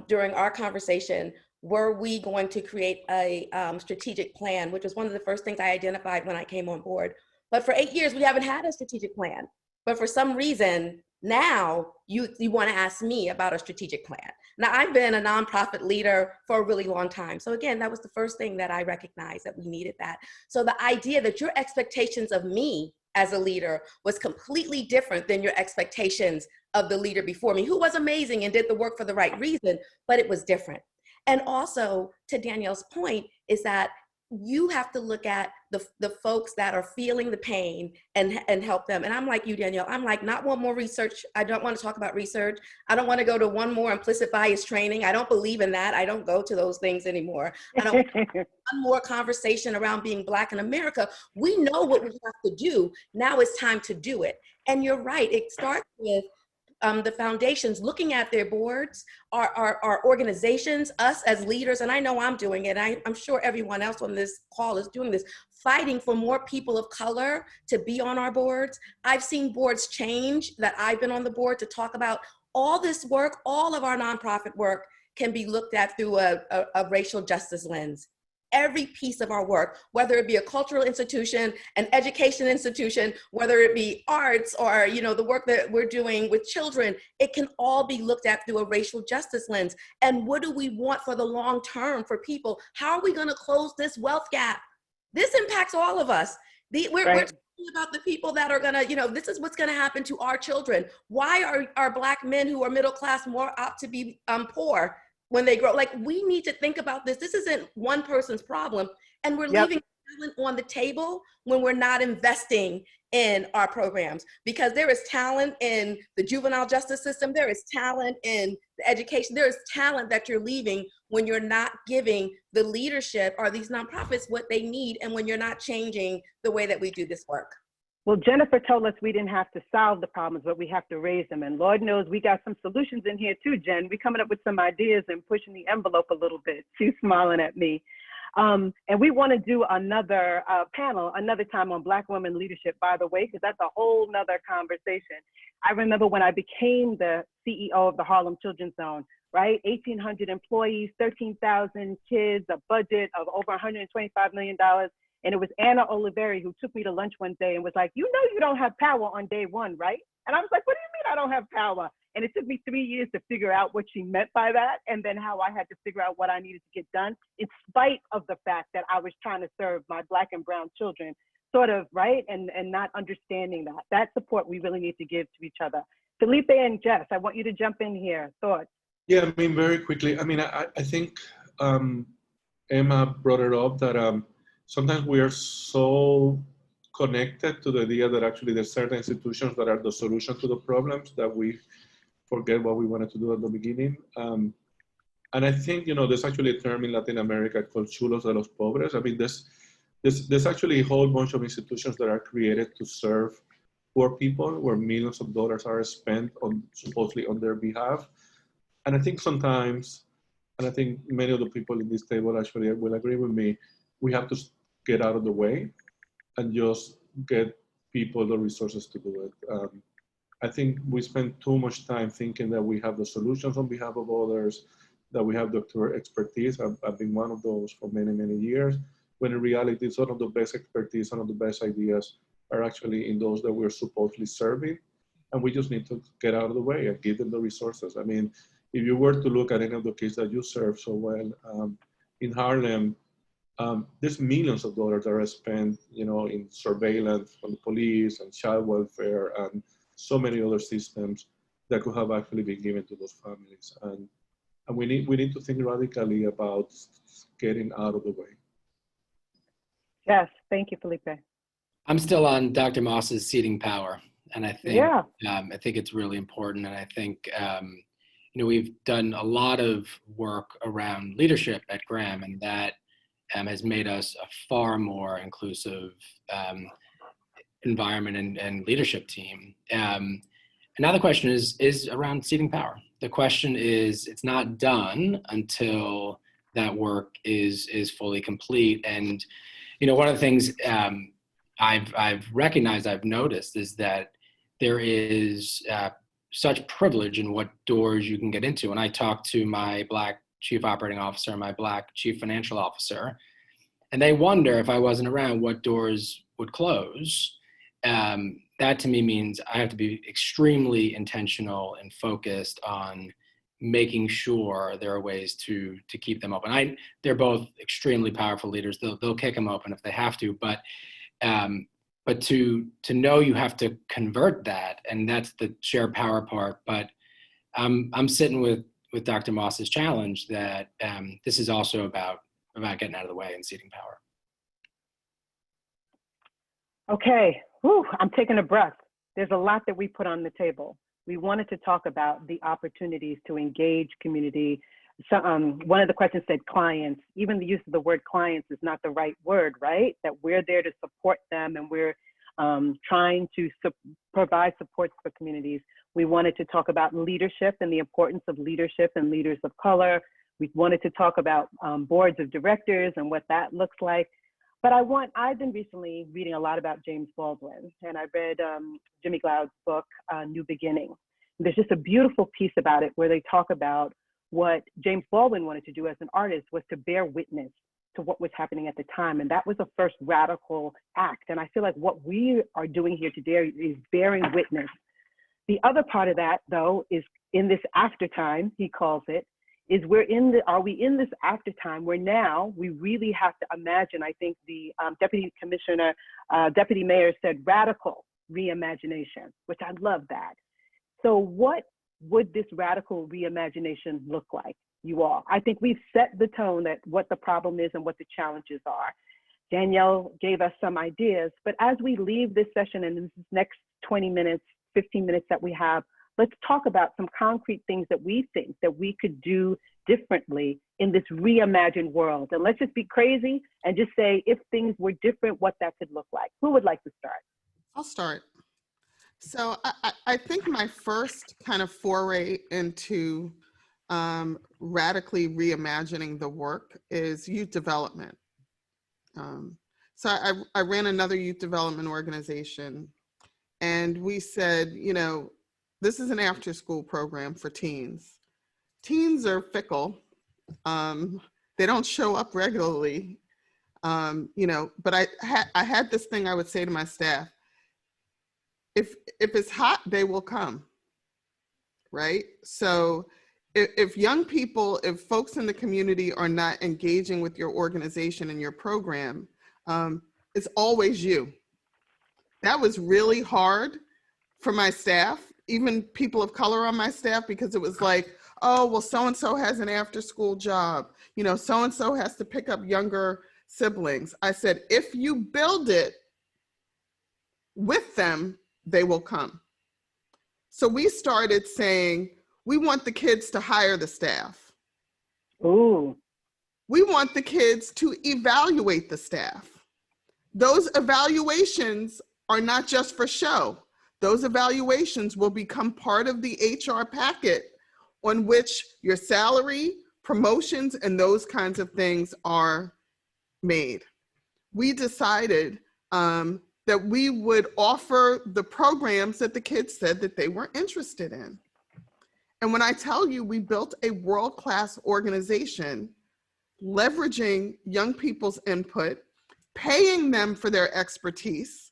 during our conversation, were we going to create a strategic plan, which was one of the first things I identified when I came on board. But for 8 years, we haven't had a strategic plan. But for some reason, now you want to ask me about a strategic plan. Now, I've been a nonprofit leader for a really long time. So again, that was the first thing that I recognized, that we needed that. So the idea that your expectations of me as a leader was completely different than your expectations of the leader before me, who was amazing and did the work for the right reason, but it was different. And also, to Danielle's point, is that you have to look at the folks that are feeling the pain and help them. And I'm like you, Danielle, I'm like, not one more research. I don't want to talk about research. I don't want to go to one more implicit bias training. I don't believe in that. I don't go to those things anymore. I don't want one more conversation around being Black in America. We know what we have to do. Now it's time to do it. And you're right. It starts with the foundations looking at their boards, our organizations, us as leaders, and I know I'm doing it. I'm sure everyone else on this call is doing this, fighting for more people of color to be on our boards. I've seen boards change that I've been on the board to talk about all this work, all of our nonprofit work can be looked at through a racial justice lens. Every piece of our work, whether it be a cultural institution, an education institution, whether it be arts or the work that we're doing with children, it can all be looked at through a racial justice lens. And what do we want for the long term for people? How are we going to close this wealth gap? This impacts all of us. We're talking about the people that are going to, this is what's going to happen to our children. Why are Black men who are middle class more apt to be poor when they grow? Like, we need to think about this. This isn't one person's problem. And we're leaving talent on the table when we're not investing in our programs, because there is talent in the juvenile justice system. There is talent in the education. There is talent that you're leaving when you're not giving the leadership or these nonprofits what they need, and when you're not changing the way that we do this work. Well, Jennifer told us we didn't have to solve the problems, but we have to raise them. And Lord knows we got some solutions in here too, Jen. We're coming up with some ideas and pushing the envelope a little bit. She's smiling at me. And we want to do another panel, another time on Black women leadership, by the way, because that's a whole nother conversation. I remember when I became the CEO of the Harlem Children's Zone, right? 1,800 employees, 13,000 kids, a budget of over $125 million. And it was Anna Oliveri who took me to lunch one day and was like, you don't have power on day one, right? And I was like, what do you mean I don't have power? And it took me 3 years to figure out what she meant by that, and then how I had to figure out what I needed to get done, in spite of the fact that I was trying to serve my Black and brown children, sort of, right? And not understanding that. That support we really need to give to each other. Felipe and Jess, I want you to jump in here. Thoughts? Yeah, I mean, very quickly. I mean, I think Emma brought it up that sometimes we are so connected to the idea that actually there's certain institutions that are the solution to the problems that we forget what we wanted to do at the beginning. And I think, there's actually a term in Latin America called chulos de los pobres. I mean, there's actually a whole bunch of institutions that are created to serve poor people, where millions of dollars are spent supposedly on their behalf. And I think sometimes, and I think many of the people in this table actually will agree with me, we have to get out of the way and just get people the resources to do it. I think we spend too much time thinking that we have the solutions on behalf of others, that we have doctoral expertise. I've been one of those for many, many years, when in reality, some of the best expertise, some of the best ideas are actually in those that we're supposedly serving. And we just need to get out of the way and give them the resources. I mean, if you were to look at any of the kids that you serve so well, in Harlem, there's millions of dollars that are spent, you know, in surveillance from the police and child welfare and so many other systems that could have actually been given to those families. And we need to think radically about getting out of the way. Yes, thank you, Felipe. I'm still on Dr. Moss's seating power, and I think I think it's really important. And I think you know, we've done a lot of work around leadership at Graham, and that has made us a far more inclusive environment and leadership team. And now the question is around seating power. The question is, it's not done until that work is fully complete. And you know, one of the things I've recognized, I've noticed, is that there is such privilege in what doors you can get into. When I talk to my Black chief operating officer and my Black chief financial officer, and they wonder if I wasn't around, what doors would close. That to me means I have to be extremely intentional and focused on making sure there are ways to keep them open. They're both extremely powerful leaders. They'll kick them open if they have to, but to know you have to convert that, and that's the shared power part. But I'm sitting with Dr. Moss's challenge that this is also about getting out of the way and ceding power. Okay, whew, I'm taking a breath. There's a lot that we put on the table. We wanted to talk about the opportunities to engage community. So, one of the questions said clients. Even the use of the word clients is not the right word, right? That we're there to support them, and we're trying to provide supports for communities. We wanted to talk about leadership and the importance of leadership and leaders of color. We wanted to talk about boards of directors and what that looks like. But I've been recently reading a lot about James Baldwin, and I read Jimmy Glaude's book, New Beginning. There's just a beautiful piece about it where they talk about what James Baldwin wanted to do as an artist was to bear witness to what was happening at the time. And that was the first radical act. And I feel like what we are doing here today is bearing witness. The other part of that, though, is in this aftertime, he calls it, is are we in this aftertime where now we really have to imagine, I think the deputy mayor said radical reimagination, which I love that. So what would this radical reimagination look like, you all? I think we've set the tone that what the problem is and what the challenges are. Danielle gave us some ideas, but as we leave this session and this next 20 minutes, 15 minutes that we have, let's talk about some concrete things that we think that we could do differently in this reimagined world. And let's just be crazy and just say, if things were different, what that could look like. Who would like to start? I'll start. So I think my first kind of foray into radically reimagining the work is youth development. So I ran another youth development organization, and we said, you know, this is an after-school program for teens. Teens are fickle. They don't show up regularly, you know, but I had this thing I would say to my staff: if it's hot, they will come, right? So if young people, if folks in the community are not engaging with your organization and your program, it's always you. That was really hard for my staff, even people of color on my staff, because it was like, oh, well, so-and-so has an after-school job. You know, so-and-so has to pick up younger siblings. I said, if you build it with them, they will come. So we started saying, we want the kids to hire the staff. Ooh. We want the kids to evaluate the staff. Those evaluations are not just for show. Those evaluations will become part of the HR packet on which your salary, promotions, and those kinds of things are made. We decided that we would offer the programs that the kids said that they were interested in. And when I tell you we built a world-class organization, leveraging young people's input, paying them for their expertise,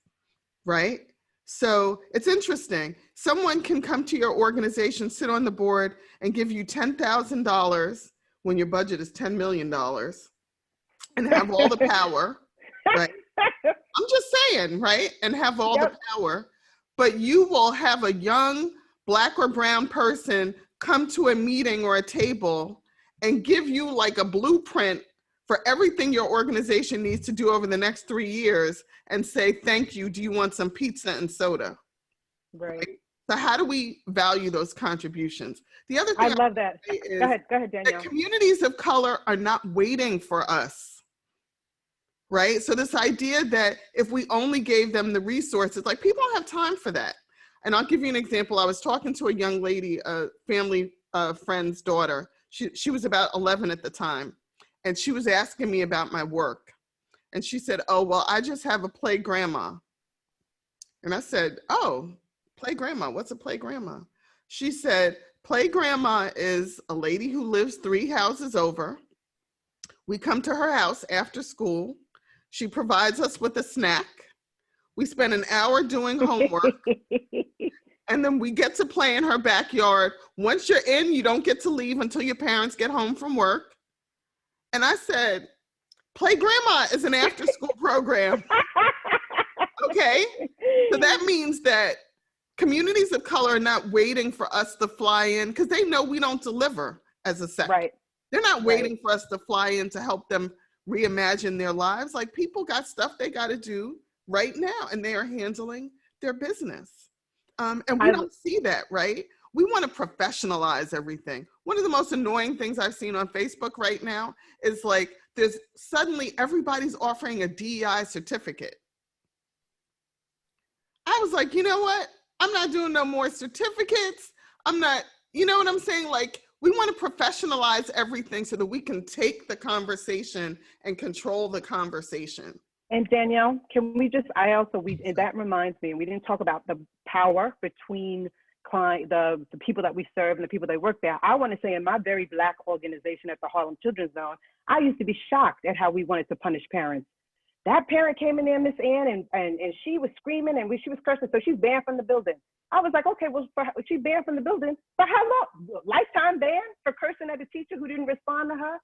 right? So it's interesting. Someone can come to your organization, sit on the board, and give you $10,000 when your budget is $10 million and have all the power, right? I'm just saying, right? And have all the power, but you will have a young Black or brown person come to a meeting or a table and give you like a blueprint for everything your organization needs to do over the next 3 years and say, thank you, do you want some pizza and soda? Right. So how do we value those contributions? The other thing I love that. is Go ahead, Danielle. that communities of color are not waiting for us, right? So this idea that if we only gave them the resources, like people don't have time for that. And I'll give you an example. I was talking to a young lady, a family friend's daughter. She was about 11 at the time. And she was asking me about my work. And she said, oh, well, I just have a play grandma. And I said, oh, play grandma, what's a play grandma? She said, play grandma is a lady who lives 3 houses over. We come to her house after school. She provides us with a snack. We spend an hour doing homework. And then we get to play in her backyard. Once you're in, you don't get to leave until your parents get home from work. And I said, Play Grandma is an after school program. Okay, so that means that communities of color are not waiting for us to fly in because they know we don't deliver as a sector. Right. They're not waiting for us to fly in to help them reimagine their lives. Like people got stuff they got to do right now and they are handling their business. And we don't see that, right? We want to professionalize everything. One of the most annoying things I've seen on Facebook right now is like, there's suddenly everybody's offering a DEI certificate. I was like, you know what? I'm not doing no more certificates. I'm not, you know what I'm saying? Like, we want to professionalize everything so that we can take the conversation and control the conversation. And Danielle, can we just, that reminds me, and we didn't talk about the power between the people that we serve and the people that work there. I want to say in my very Black organization at the Harlem Children's Zone, I used to be shocked at how we wanted to punish parents. That parent came in there, Miss Ann, and she was screaming and she was cursing, so she's banned from the building. I was like, okay, well, she's banned from the building, but how long? Lifetime ban for cursing at a teacher who didn't respond to her?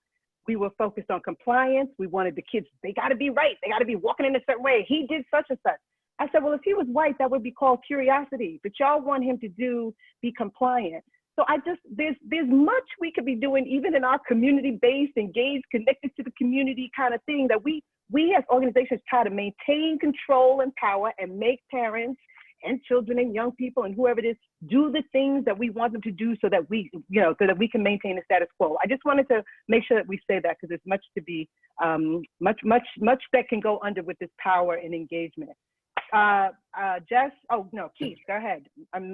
We were focused on compliance. We wanted the kids, they got to be right. They got to be walking in a certain way. He did such and such. I said, well, if he was white, that would be called curiosity, but y'all want him to be compliant. So there's much we could be doing, even in our community-based, engaged, connected to the community kind of thing, that we as organizations try to maintain control and power and make parents and children and young people and whoever it is do the things that we want them to do so that we can maintain the status quo. I just wanted to make sure that we say that because there's much to be, much that can go under with this power and engagement. Jess, oh no, Keith, go ahead.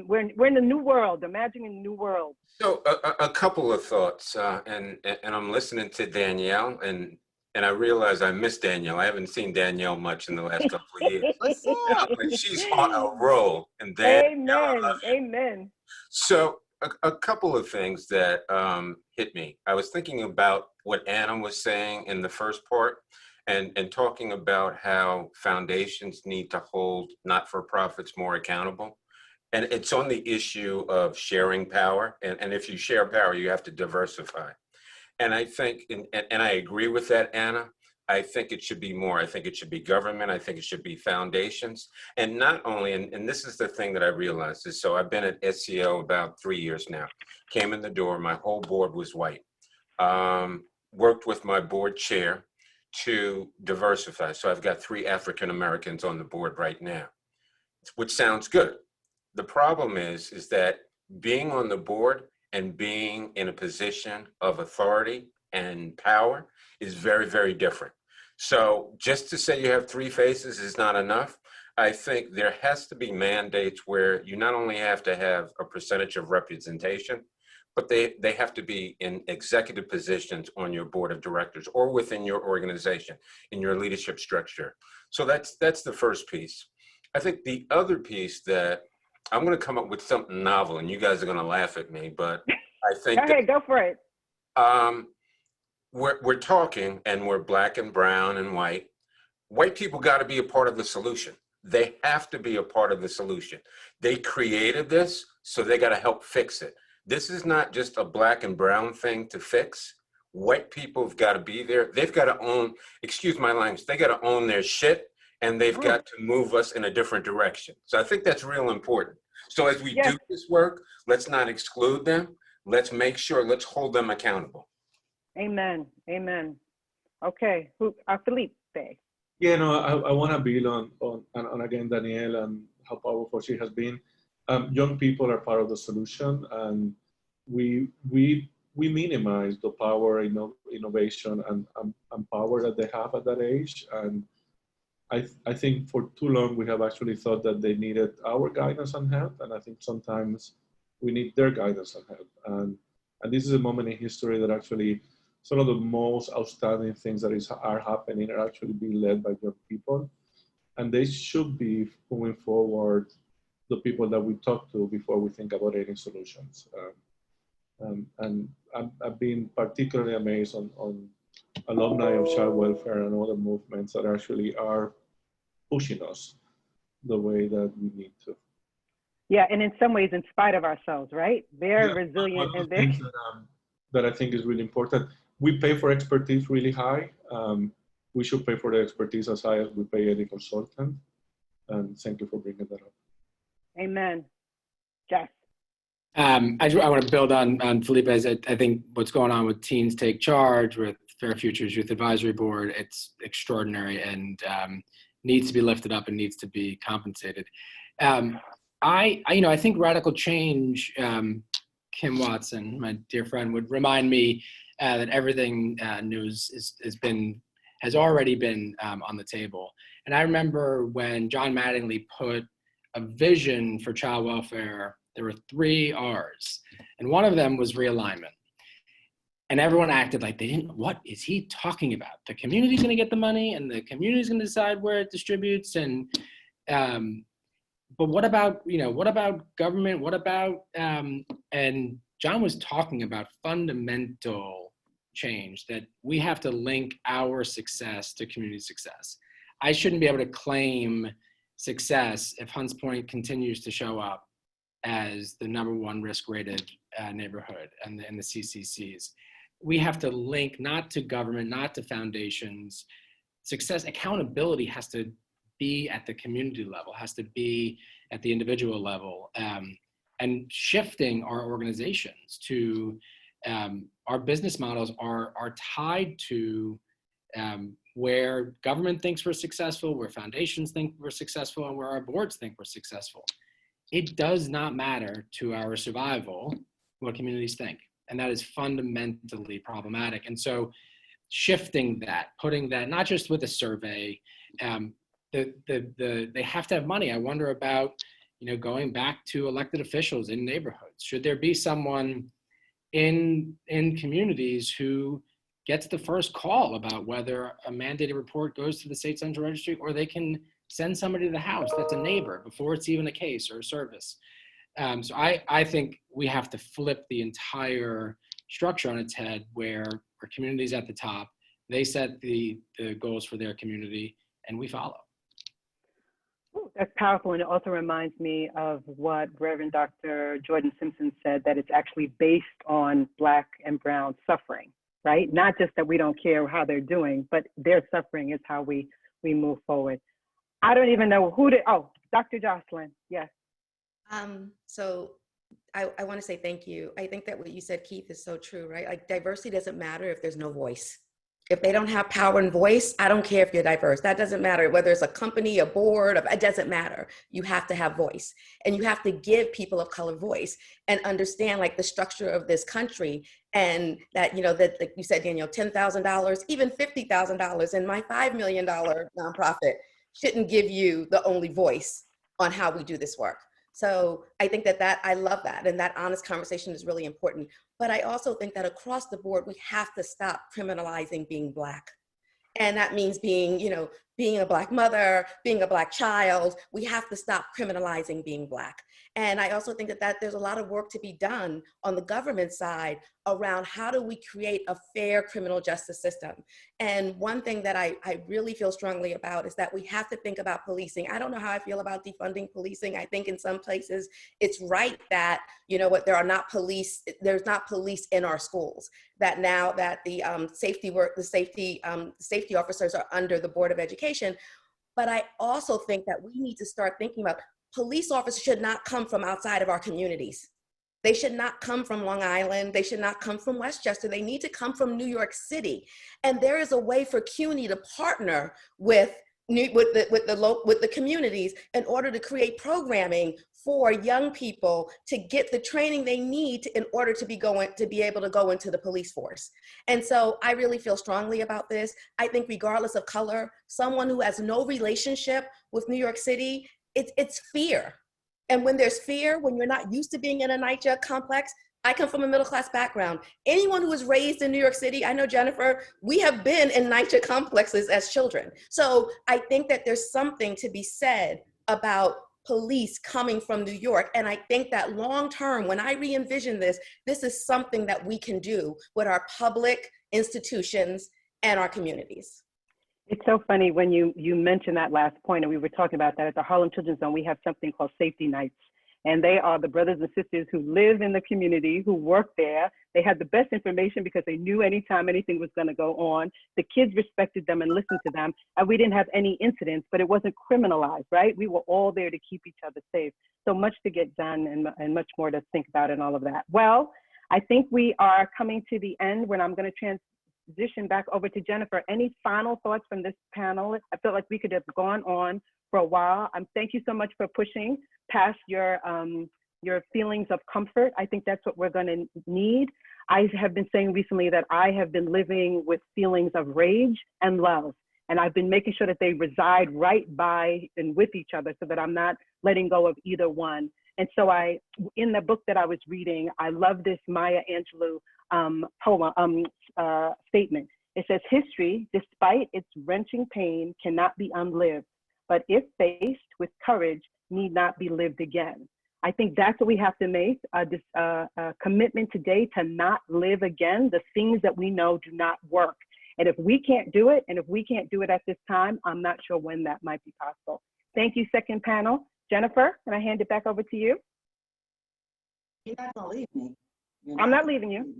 We're in the new world, imagining a new world. So a couple of thoughts, and I'm listening to Danielle, and I realize I miss Danielle. I haven't seen Danielle much in the last couple of years. But she's on a roll. And Amen. So a couple of things that hit me. I was thinking about what Anna was saying in the first part, and talking about how foundations need to hold not-for-profits more accountable. And it's on the issue of sharing power. And if you share power, you have to diversify. And I think, and I agree with that, Anna. I think it should be more. I think it should be government. I think it should be foundations. And not only, and this is the thing that I realized, is so I've been at SCO about 3 years now. Came in the door, my whole board was white. Worked with my board chair to diversify. So I've got 3 African Americans on the board right now, which sounds good. The problem is that being on the board and being in a position of authority and power is very, very different. So just to say you have 3 faces is not enough. I think there has to be mandates where you not only have to have a percentage of representation, but they have to be in executive positions on your board of directors or within your organization, in your leadership structure. So that's the first piece. I think the other piece that I'm going to come up with something novel, and you guys are going to laugh at me, but I think Go ahead, go for it. We're talking, and we're black and brown and white. White people got to be a part of the solution. They have to be a part of the solution. They created this, so they got to help fix it. This is not just a black and brown thing to fix. White people have got to be there. They've got to own, excuse my language, they got to own their shit, and they've got to move us in a different direction. So I think that's real important. So as we do this work, let's not exclude them. Let's make sure, let's hold them accountable. Amen, amen. Okay, Felipe. Yeah, no, I want to build on again, Danielle, and how powerful she has been. Young people are part of the solution, and we minimize the power, innovation, and power that they have at that age. And I think for too long we have actually thought that they needed our guidance and help, and I think sometimes we need their guidance and help. And this is a moment in history that actually some of the most outstanding things that are happening are actually being led by young people, and they should be moving forward the people that we talk to before we think about any solutions. And I've been particularly amazed on alumni of child welfare and other movements that actually are pushing us the way that we need to. Yeah, and in some ways, in spite of ourselves, right? They're resilient and they're. That I think is really important. We pay for expertise really high. We should pay for the expertise as high as we pay any consultant. And thank you for bringing that up. Amen. Jeff. I want to build on Felipe's. I think what's going on with Teens Take Charge, with Fair Futures Youth Advisory Board, it's extraordinary and needs to be lifted up and needs to be compensated. I think radical change, Kim Watson, my dear friend, would remind me that everything new has already been on the table. And I remember when John Mattingly put a vision for child welfare, there were 3 R's, and one of them was realignment. And everyone acted like they didn't, what is he talking about? The community's gonna get the money and the community's gonna decide where it distributes. And, but what about government? What about, and John was talking about fundamental change, that we have to link our success to community success. I shouldn't be able to claim success if Hunts Point continues to show up as the #1 risk-rated neighborhood and the CCCs. We have to link not to government, not to foundations. Success, accountability has to be at the community level, has to be at the individual level, and shifting our organizations to our business models are tied to where government thinks we're successful, where foundations think we're successful, and where our boards think we're successful. It does not matter to our survival what communities think. And that is fundamentally problematic. And so shifting that, putting that, not just with a survey, they have to have money. I wonder about, going back to elected officials in neighborhoods. Should there be someone in communities who gets the first call about whether a mandated report goes to the state central registry, or they can send somebody to the house that's a neighbor before it's even a case or a service? So I think we have to flip the entire structure on its head, where communities at the top, they set the goals for their community and we follow. Ooh, that's powerful. And it also reminds me of what Reverend Dr. Jordan Simpson said, that it's actually based on Black and Brown suffering, right? Not just that we don't care how they're doing, but their suffering is how we move forward. I don't even know Dr. Jocelyn, yes. So I want to say thank you. I think that what you said, Keith, is so true, right? Like, diversity doesn't matter if there's no voice. If they don't have power and voice, I don't care if you're diverse. That doesn't matter whether it's a company, a board, it doesn't matter. You have to have voice, and you have to give people of color voice and understand like the structure of this country, and that, that, like you said, Danielle, $10,000, even $50,000 in my $5 million nonprofit shouldn't give you the only voice on how we do this work. So I think that I love that. And that honest conversation is really important. But I also think that across the board, we have to stop criminalizing being Black. And that means being, being a Black mother, being a Black child. We have to stop criminalizing being Black. And I also think that there's a lot of work to be done on the government side around how do we create a fair criminal justice system. And one thing that I really feel strongly about is that we have to think about policing. I don't know how I feel about defunding policing. I think in some places it's right that, you know what, there's not police in our schools, that now that the safety officers are under the Board of Education. But I also think that we need to start thinking about police officers should not come from outside of our communities. They should not come from Long Island. They should not come from Westchester. They need to come from New York City. And there is a way for CUNY to partner with the communities in order to create programming for young people to get the training they need in order to be able to go into the police force. And so I really feel strongly about this. I think regardless of color, someone who has no relationship with New York City, it's fear. And when there's fear, when you're not used to being in a NYCHA complex, I come from a middle-class background. Anyone who was raised in New York City, I know Jennifer, we have been in NYCHA complexes as children. So I think that there's something to be said about police coming from New York. And I think that long-term, when I re-envision this is something that we can do with our public institutions and our communities. It's so funny when you mentioned that last point, and we were talking about that at the Harlem Children's Zone. We have something called safety nights, and they are the brothers and sisters who live in the community, who work there. They had the best information because they knew anytime anything was going to go on. The kids respected them and listened to them, and we didn't have any incidents, but it wasn't criminalized, right? We were all there to keep each other safe. So much to get done and much more to think about and all of that. Well, I think we are coming to the end when I'm going to transition back over to Jennifer. Any final thoughts from this panel? I feel like we could have gone on for a while. Thank you so much for pushing past your feelings of comfort. I think that's what we're going to need. I have been saying recently that I have been living with feelings of rage and love, and I've been making sure that they reside right by and with each other so that I'm not letting go of either one. And so in the book that I was reading, I love this Maya Angelou statement. It says, history, despite its wrenching pain, cannot be unlived, but if faced with courage, need not be lived again. I think that's what we have to make, this commitment today to not live again the things that we know do not work. And if we can't do it, and if we can't do it at this time, I'm not sure when that might be possible. Thank you, second panel. Jennifer, can I hand it back over to you? You're not gonna leave me. I'm not leaving you.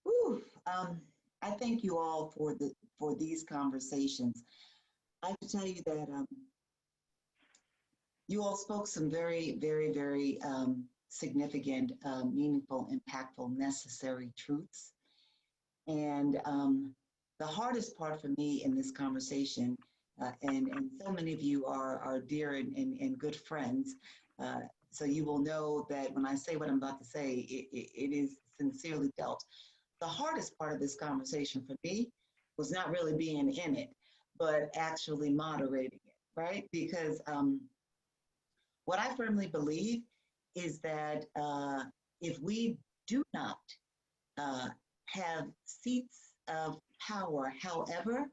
Whew. I thank you all for these conversations. I have to tell you that you all spoke some very, very, very significant, meaningful, impactful, necessary truths. And the hardest part for me in this conversation, and so many of you are dear and good friends, so you will know that when I say what I'm about to say, it is sincerely felt. The hardest part of this conversation for me was not really being in it, but actually moderating it, right? Because what I firmly believe is that if we do not have seats of power, however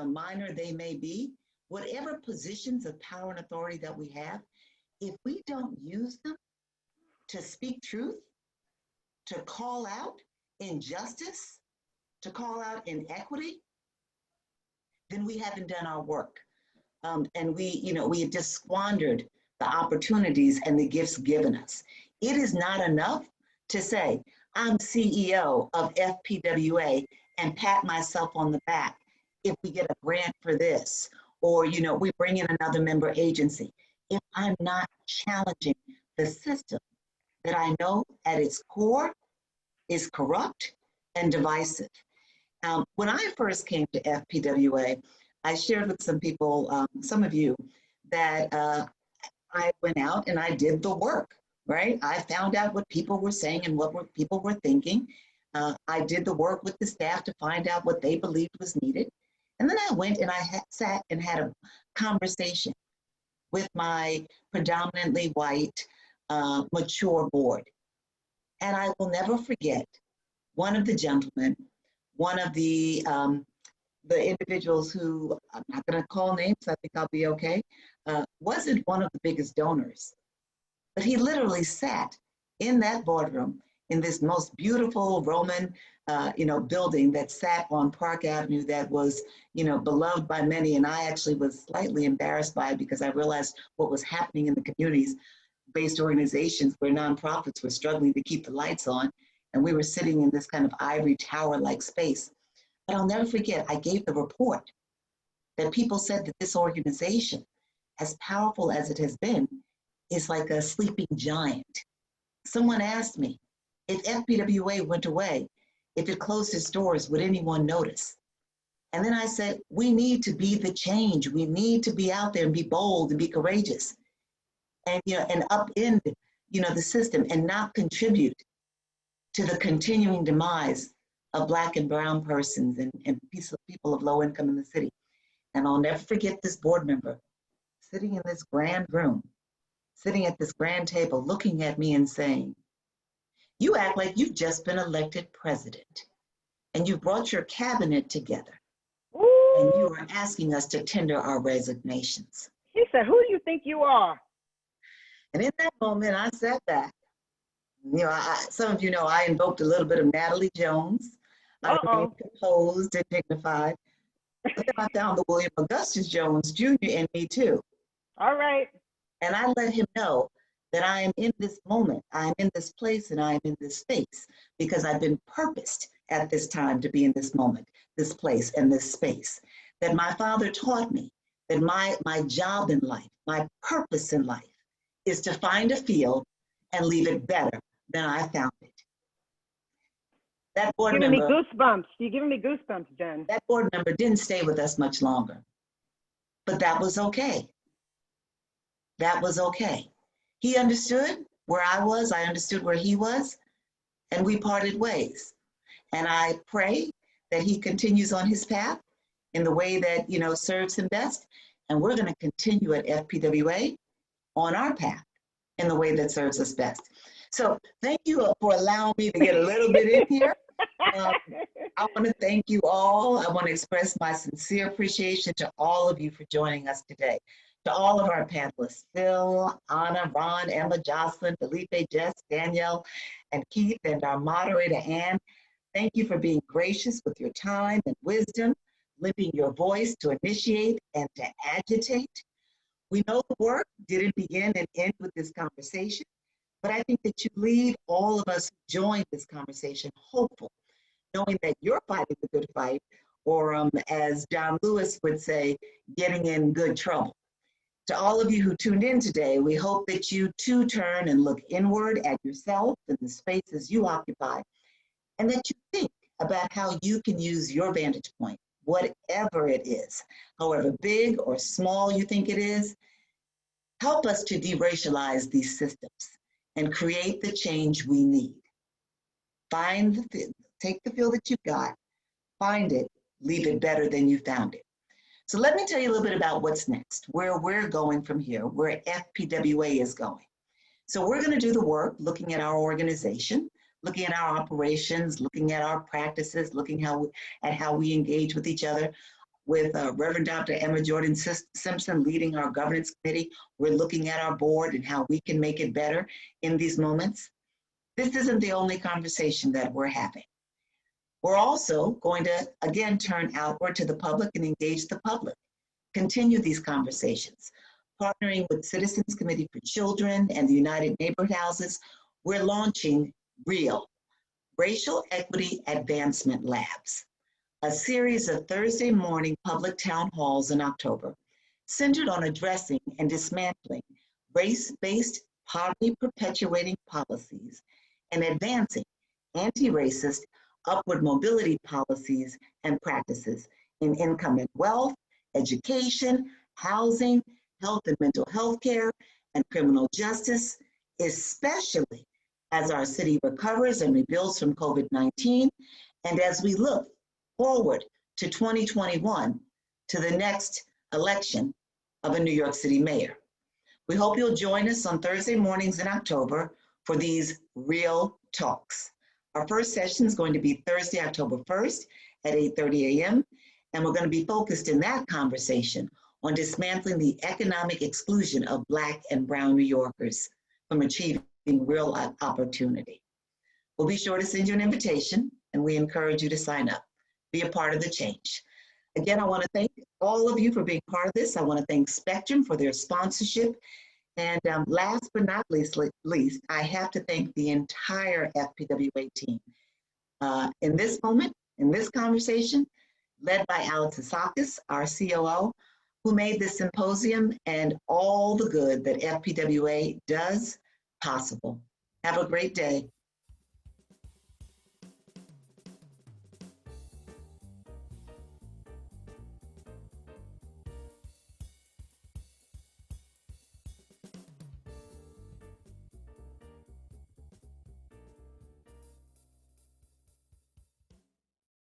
minor they may be, whatever positions of power and authority that we have, if we don't use them to speak truth, to call out injustice, to call out inequity, then we haven't done our work. And we have just squandered the opportunities and the gifts given us. It is not enough to say, I'm CEO of FPWA and pat myself on the back if we get a grant for this, or we bring in another member agency. If I'm not challenging the system that I know at its core is corrupt and divisive. When I first came to FPWA, I shared with some people, some of you, that I went out and I did the work, right? I found out what people were saying and what people were thinking. I did the work with the staff to find out what they believed was needed. And then I went and I sat and had a conversation with my predominantly white, mature board. And I will never forget one of the gentlemen, one of the the individuals who, I'm not going to call names, I think I'll be okay, wasn't one of the biggest donors. But he literally sat in that boardroom in this most beautiful Roman, building that sat on Park Avenue that was, beloved by many. And I actually was slightly embarrassed by it because I realized what was happening in the communities-based organizations where nonprofits were struggling to keep the lights on. And we were sitting in this kind of ivory tower-like space. But I'll never forget, I gave the report that people said that this organization, as powerful as it has been, is like a sleeping giant. Someone asked me, if FPWA went away, if it closed its doors, would anyone notice? And then I said, we need to be the change. We need to be out there and be bold and be courageous and, and upend, the system and not contribute to the continuing demise of Black and brown persons and people of low income in the city. And I'll never forget this board member sitting in this grand room, sitting at this grand table, looking at me and saying, you act like you've just been elected president and you brought your cabinet together. Ooh. And you are asking us to tender our resignations. He said, who do you think you are? And in that moment, I sat back. Some of you know I invoked a little bit of Natalie Jones. I remained composed and dignified. But then I found the William Augustus Jones Jr. in me too. All right. And I let him know that I am in this moment, I am in this place, and I am in this space because I've been purposed at this time to be in this moment, this place, and this space. That my father taught me that my job in life, my purpose in life is to find a field and leave it better than I found it. That board member, you're giving me goosebumps. You're giving me goosebumps, Jen. That board member didn't stay with us much longer, but that was okay. That was okay. He understood where I was, I understood where he was, and we parted ways. And I pray that he continues on his path in the way that, serves him best. And we're going to continue at FPWA on our path in the way that serves us best. So thank you for allowing me to get a little bit in here. I want to thank you all. I want to express my sincere appreciation to all of you for joining us today. To all of our panelists, Phil, Anna, Ron, Emma, Jocelyn, Felipe, Jess, Danielle, and Keith, and our moderator, Ann, thank you for being gracious with your time and wisdom, lending your voice to initiate and to agitate. We know the work didn't begin and end with this conversation, but I think that you leave all of us who joined this conversation hopeful, knowing that you're fighting the good fight, or as John Lewis would say, getting in good trouble. To all of you who tuned in today, we hope that you too turn and look inward at yourself and the spaces you occupy, and that you think about how you can use your vantage point, whatever it is, however big or small you think it is. Help us to deracialize these systems and create the change we need. Take the field that you've got, find it, leave it better than you found it. So let me tell you a little bit about what's next, where we're going from here, where FPWA is going. So we're going to do the work looking at our organization, looking at our operations, looking at our practices, looking at how we engage with each other. With Reverend Dr. Emma Jordan Simpson leading our governance committee, we're looking at our board and how we can make it better in these moments. This isn't the only conversation that we're having. We're also going to, again, turn outward to the public and engage the public, continue these conversations. Partnering with Citizens Committee for Children and the United Neighborhood Houses, we're launching REAL, Racial Equity Advancement Labs, a series of Thursday morning public town halls in October, centered on addressing and dismantling race-based poverty-perpetuating policies and advancing anti-racist upward mobility policies and practices in income and wealth, education, housing, health and mental health care, and criminal justice, especially as our city recovers and rebuilds from COVID-19, and as we look forward to 2021, to the next election of a New York City mayor. We hope you'll join us on Thursday mornings in October for these real talks. Our first session is going to be Thursday, October 1st at 8:30 a.m. And we're going to be focused in that conversation on dismantling the economic exclusion of Black and Brown New Yorkers from achieving real opportunity. We'll be sure to send you an invitation, and we encourage you to sign up, be a part of the change. Again, I want to thank all of you for being part of this. I want to thank Spectrum for their sponsorship. And last but not least, I have to thank the entire FPWA team. In this moment, in this conversation, led by Alex Isakis, our COO, who made this symposium and all the good that FPWA does possible. Have a great day.